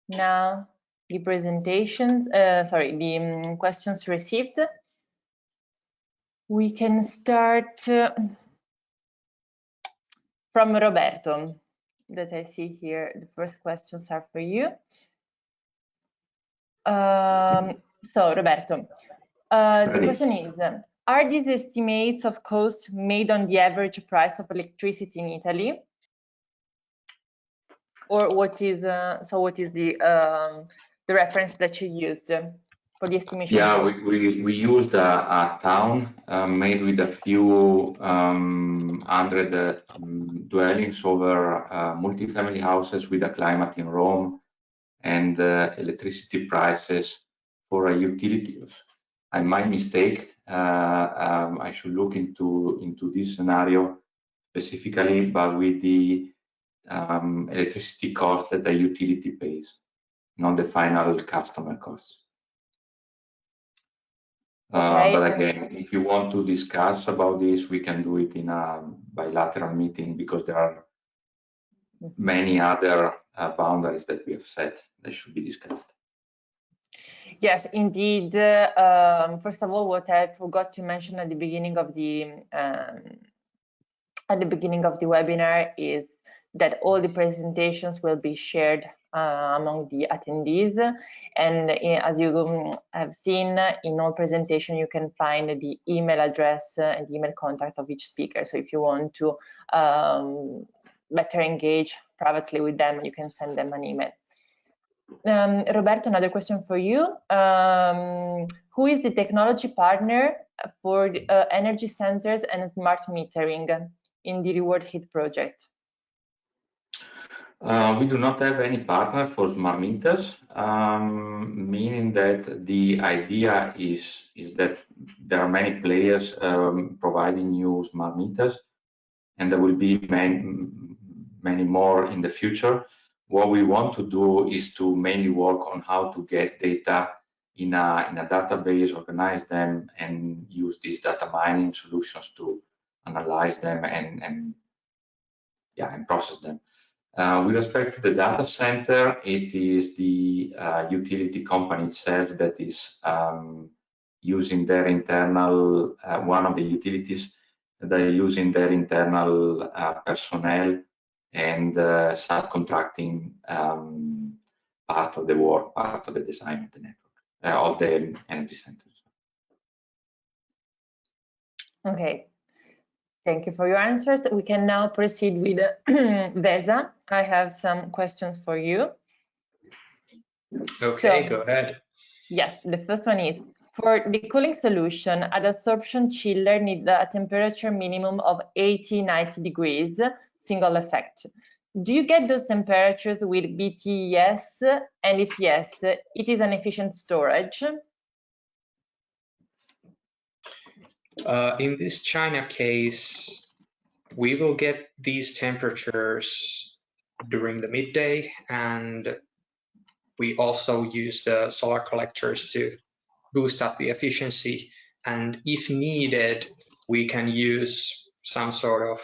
Speaker 1: now the presentations, the questions received. We can start from Roberto, that I see here. The first questions are for you. So Roberto, the question is, are these estimates of cost made on the average price of electricity in Italy? Or what is the reference that you used for the estimation?
Speaker 2: Yeah, we used a town made with a few hundred dwellings over multifamily houses with a climate in Rome and electricity prices for a utility. I might mistake. I should look into this scenario specifically, but with the electricity cost that the utility pays, not the final customer cost. But again, if you want to discuss about this, we can do it in a bilateral meeting, because there are many other boundaries that we have set that should be discussed.
Speaker 1: Yes, indeed. First of all, what I forgot to mention at the beginning of the webinar is that all the presentations will be shared among the attendees, and as you have seen in all presentation, you can find the email address and the email contact of each speaker. So if you want to better engage privately with them, you can send them an email. Roberto, another question for you. Who is the technology partner for energy centers and smart metering in the RewardHeat project?
Speaker 2: We do not have any partner for smart meters, meaning that the idea is that there are many players providing new smart meters, and there will be many more in the future. What we want to do is to mainly work on how to get data in a database, organize them, and use these data mining solutions to analyze them and process them. With respect to the data center, it is the utility company itself that is using their internal, one of the utilities, they're using their internal personnel and subcontracting part of the work, part of the design of the network, of the energy centers.
Speaker 1: Okay. Thank you for your answers. We can now proceed with Vesa. I have some questions for you.
Speaker 6: Okay, so, go ahead.
Speaker 1: Yes, the first one is, for the cooling solution, an adsorption chiller needs a temperature minimum of 80-90 degrees, single effect. Do you get those temperatures with BTES? And if yes, it is an efficient storage?
Speaker 6: In this China case, we will get these temperatures during the midday, and we also use the solar collectors to boost up the efficiency. And if needed, we can use some sort of,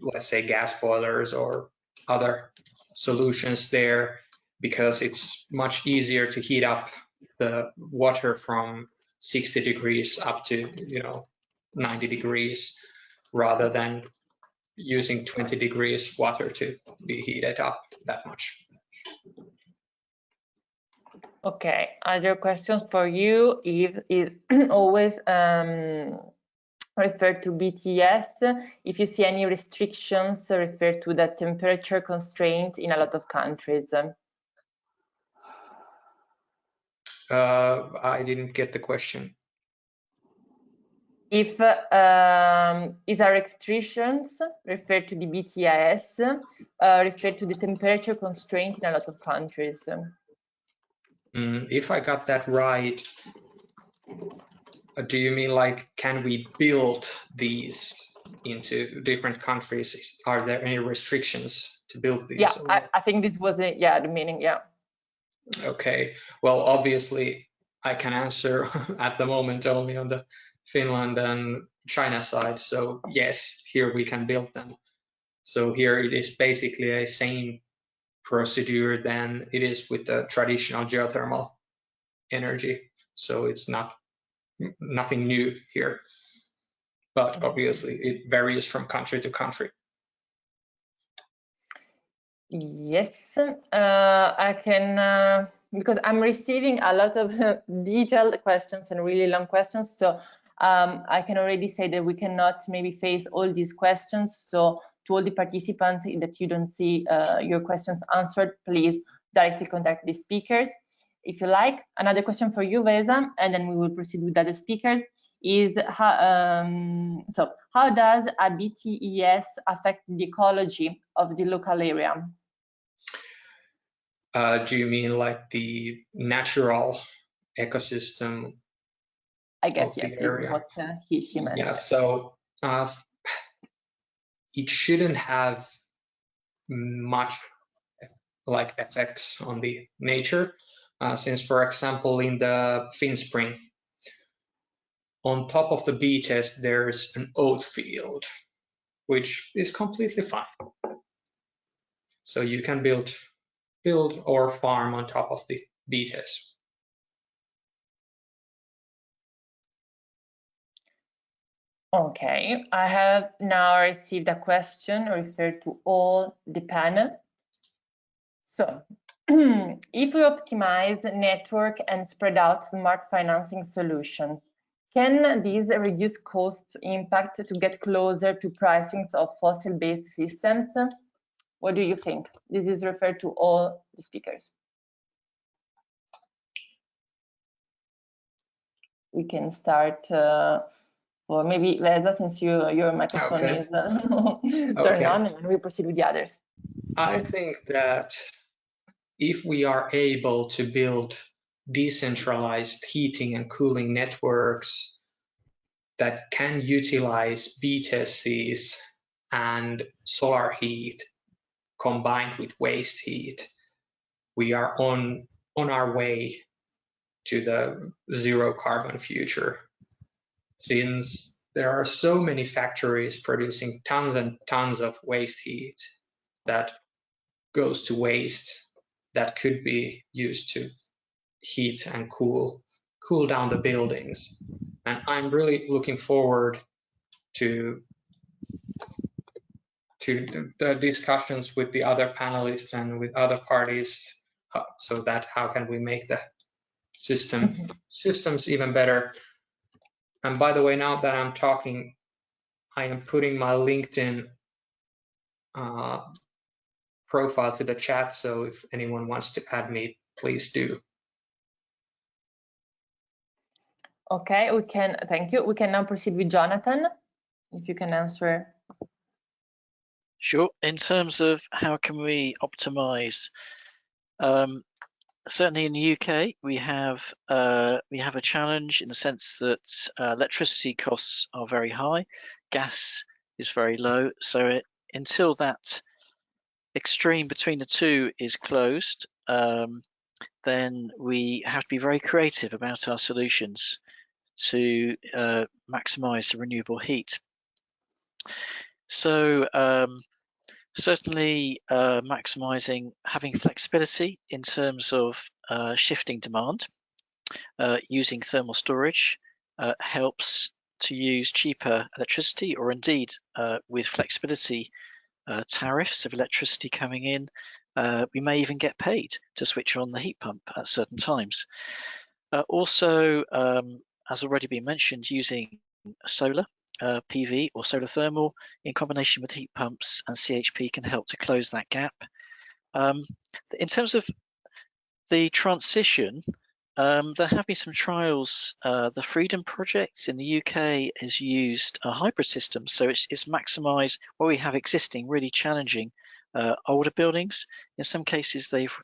Speaker 6: let's say, gas boilers or other solutions there, because it's much easier to heat up the water from 60 degrees up to 90 degrees rather than using 20 degrees water to be heated up that much.
Speaker 1: Okay, other questions for you is always refer to BTS. If you see any restrictions, refer to the temperature constraint in a lot of countries.
Speaker 6: I didn't get the question.
Speaker 1: If is there restrictions, refer to the BTS, refer to the temperature constraint in a lot of countries.
Speaker 6: If I got that right, do you mean like, can we build these into different countries? Are there any restrictions to build these?
Speaker 1: Yeah, I think this was it. Yeah, the meaning. Yeah.
Speaker 6: Okay. Well, obviously, I can answer at the moment only on the Finland and China side. So yes, here we can build them. So here it is basically a same procedure than it is with the traditional geothermal energy. So it's nothing new here, but obviously it varies from country to country.
Speaker 1: Yes, I can, because I'm receiving a lot of detailed questions and really long questions. So I can already say that we cannot maybe face all these questions. So to all the participants that you don't see your questions answered, please directly contact the speakers. If you like, another question for you, Vesa, and then we will proceed with other speakers, is how does a BTES affect the ecology of the local area?
Speaker 6: Do you mean like the natural ecosystem?
Speaker 1: I guess yes,
Speaker 6: area?
Speaker 1: What he meant.
Speaker 6: Yeah, so it shouldn't have much like effects on the nature, since, for example, in the Finspring, on top of the beaches, there's an oat field, which is completely fine. So you can build or farm on top of the beaches.
Speaker 1: Okay, I have now received a question referred to all the panel. So, if we optimize network and spread out smart financing solutions, can these reduce cost impact to get closer to pricings of fossil-based systems? What do you think? This is referred to all the speakers. We can start, or maybe Vesa, since your microphone is turned on, and we proceed with the others.
Speaker 6: I think that if we are able to build decentralized heating and cooling networks that can utilize BTSCs and solar heat combined with waste heat, we are on our way to the zero carbon future. Since there are so many factories producing tons and tons of waste heat that goes to waste that could be used to heat and cool down the buildings. And I'm really looking forward to the discussions with the other panelists and with other parties, so that how can we make the systems even better. And by the way, now that I'm talking, I am putting my LinkedIn profile to the chat, so if anyone wants to add me, please do.
Speaker 1: Okay, we can, thank you. We can now proceed with Jonathan, if you can answer.
Speaker 4: Sure. In terms of how can we optimize, certainly in the UK, we have a challenge in the sense that electricity costs are very high, gas is very low. So until that extreme between the two is closed, then we have to be very creative about our solutions to maximize the renewable heat. So certainly maximizing, having flexibility in terms of shifting demand, using thermal storage helps to use cheaper electricity, or indeed with flexibility tariffs of electricity coming in, we may even get paid to switch on the heat pump at certain times. Also, as already been mentioned, using solar PV or solar thermal in combination with heat pumps and CHP can help to close that gap. In terms of the transition, there have been some trials. The Freedom Project in the UK has used a hybrid system, so it's maximised where we have existing really challenging older buildings. In some cases, they've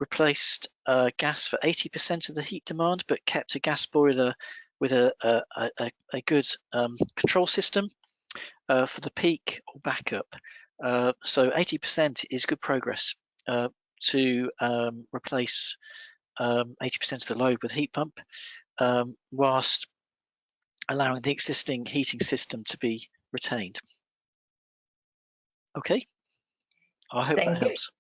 Speaker 4: replaced gas for 80% of the heat demand, but kept a gas boiler with a good control system for the peak or backup. So 80% is good progress to replace 80% of the load with heat pump, whilst allowing the existing heating system to be retained. Okay, I hope that helps.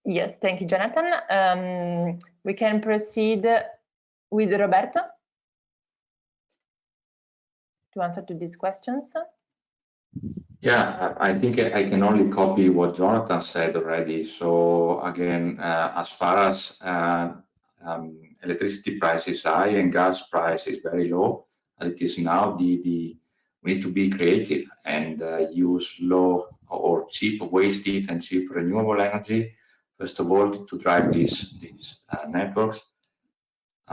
Speaker 1: Yes, thank you, Jonathan. We can proceed with Roberto to answer to these questions.
Speaker 2: Yeah, I think I can only copy what Jonathan said already. So again, as far as electricity price is high and gas price is very low, as it is now, we need to be creative and use low or cheap waste heat and cheap renewable energy, first of all, to drive these networks.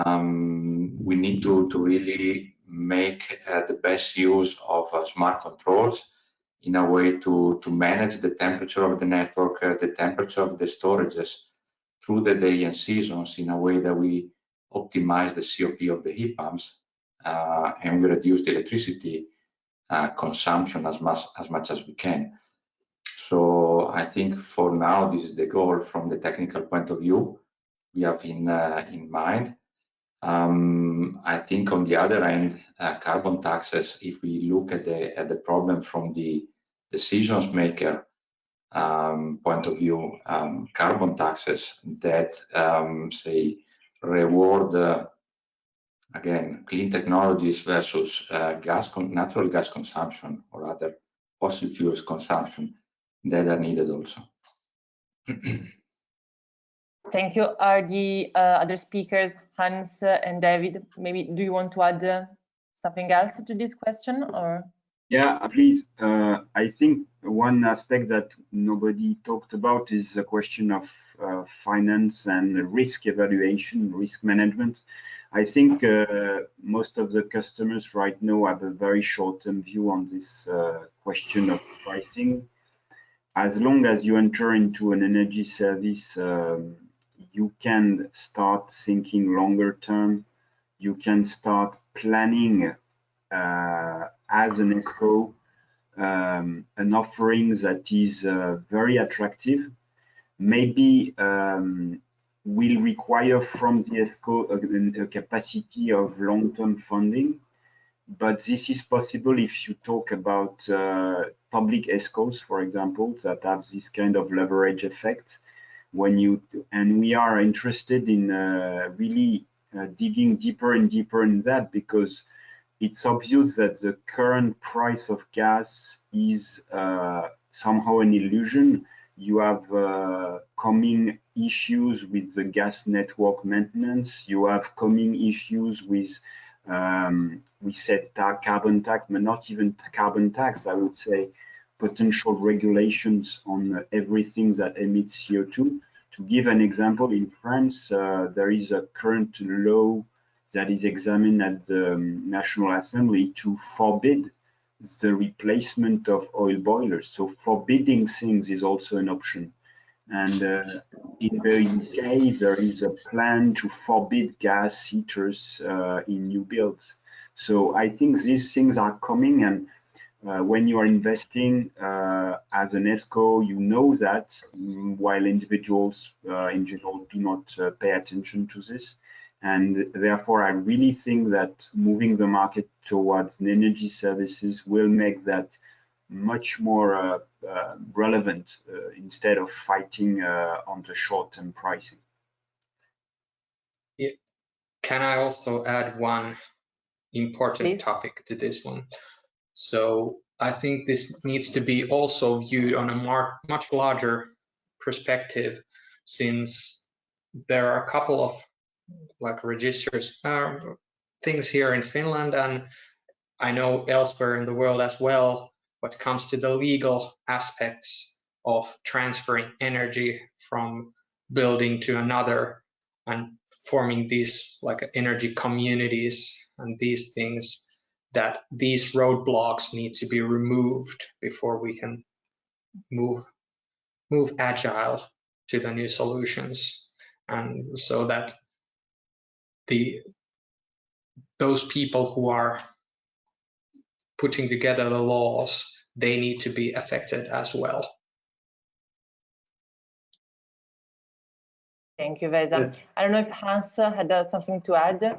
Speaker 2: We need to really make the best use of smart controls in a way to manage the temperature of the network, the temperature of the storages through the day and seasons in a way that we optimize the COP of the heat pumps and we reduce the electricity consumption as much as we can. So I think for now, this is the goal from the technical point of view we have in mind. I think on the other end, carbon taxes, if we look at the problem from the decisions maker point of view, carbon taxes that say reward again, clean technologies versus natural gas consumption or other fossil fuels consumption that are needed also.
Speaker 1: Thank you. Are the other speakers, Hans and David, maybe do you want to add something else to this question, or?
Speaker 3: Yeah, please. I think one aspect that nobody talked about is the question of finance and risk evaluation, risk management. I think most of the customers right now have a very short-term view on this question of pricing. As long as you enter into an energy service, you can start thinking longer term. You can start planning as an ESCO, an offering that is very attractive, maybe will require from the ESCO a capacity of long-term funding, but this is possible if you talk about public ESCOs, for example, that have this kind of leverage effect. And we are interested in really digging deeper and deeper in that, because it's obvious that the current price of gas is somehow an illusion. You have coming issues with the gas network maintenance. You have coming issues with, we said carbon tax, but not even carbon tax, I would say potential regulations on everything that emits CO2. To give an example, in France, there is a current law that is examined at the National Assembly to forbid the replacement of oil boilers. So forbidding things is also an option. And in the UK, there is a plan to forbid gas heaters in new builds. So I think these things are coming, and when you are investing as an ESCO, you know that, while individuals in general do not pay attention to this. And therefore, I really think that moving the market towards energy services will make that much more relevant instead of fighting on the short-term pricing.
Speaker 6: Yeah. Can I also add one important topic to this one? So I think this needs to be also viewed on a much larger perspective, since there are a couple of registers things here in Finland, and I know elsewhere in the world as well, what comes to the legal aspects of transferring energy from building to another and forming these energy communities and these things, that these roadblocks need to be removed before we can move agile to the new solutions, and so that those people who are putting together the laws, they need to be affected as well.
Speaker 1: Thank you, Vesa. I don't know if Hans had something to add.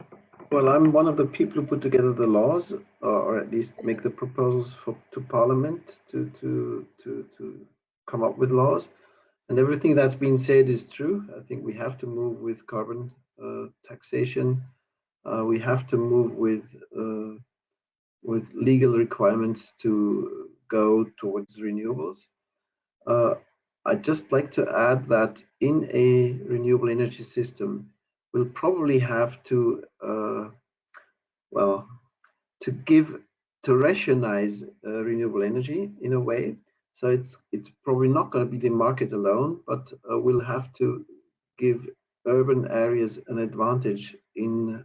Speaker 5: Well, I'm one of the people who put together the laws, or at least make the proposals to Parliament to come up with laws. And everything that's been said is true. I think we have to move with carbon taxation. We have to move with legal requirements to go towards renewables. I'd just like to add that in a renewable energy system, we'll probably have to rationize renewable energy in a way. So it's probably not going to be the market alone, but we'll have to give urban areas an advantage in,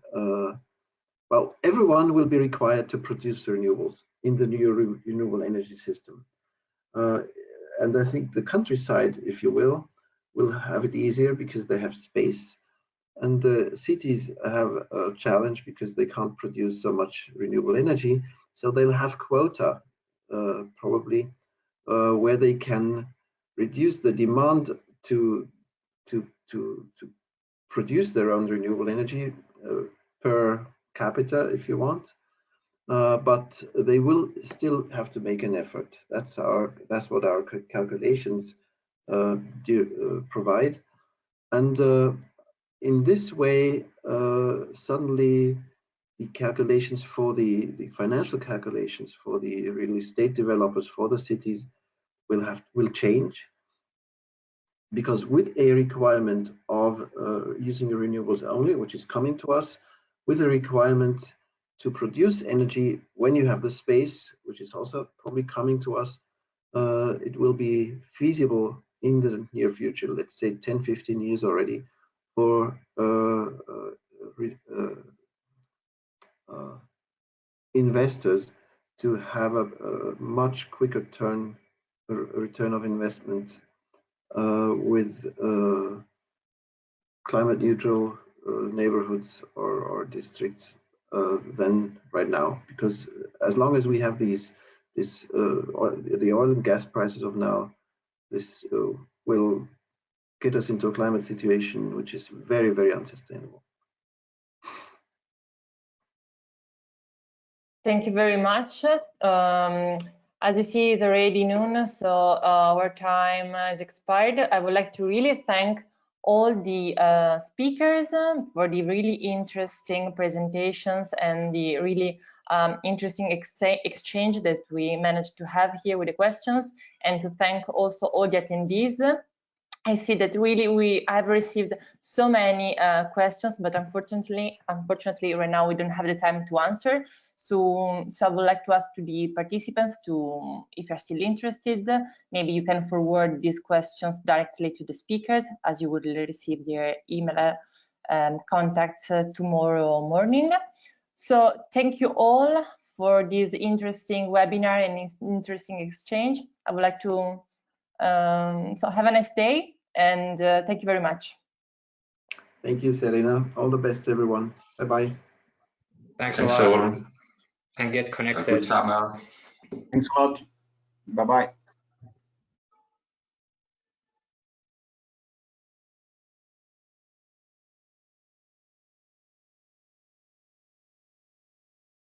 Speaker 5: well, everyone will be required to produce renewables in the new renewable energy system. And I think the countryside, if you will have it easier because they have space. And the cities have a challenge because they can't produce so much renewable energy. So they'll have quota, probably, where they can reduce the demand to produce their own renewable energy per capita, if you want. But they will still have to make an effort. That's what our calculations provide. And in this way, suddenly calculations for the financial calculations for the real estate developers, for the cities, will change, because with a requirement of using renewables only, which is coming to us, with a requirement to produce energy when you have the space, which is also probably coming to us, it will be feasible in the near future, let's say 10-15 years already, for investors to have a much quicker return of investment with climate neutral neighborhoods or districts than right now, because as long as we have the oil and gas prices of now, this will get us into a climate situation which is very, very unsustainable.
Speaker 1: Thank you very much. As you see, it's already noon, so our time is expired. I would like to really thank all the speakers for the really interesting presentations and the really interesting exchange that we managed to have here with the questions, and to thank also all the attendees. I see that really I've received so many questions, but unfortunately right now we don't have the time to answer. So I would like to ask to the participants to, if you're still interested, maybe you can forward these questions directly to the speakers, as you will receive their email contacts tomorrow morning. So thank you all for this interesting webinar and interesting exchange. I would like to so have a nice day, and thank you very much.
Speaker 5: Thank you, Serena. All the best, everyone. Bye-bye.
Speaker 6: Thanks a lot. And get connected.
Speaker 2: Good summer.
Speaker 3: Thanks a lot. Bye-bye.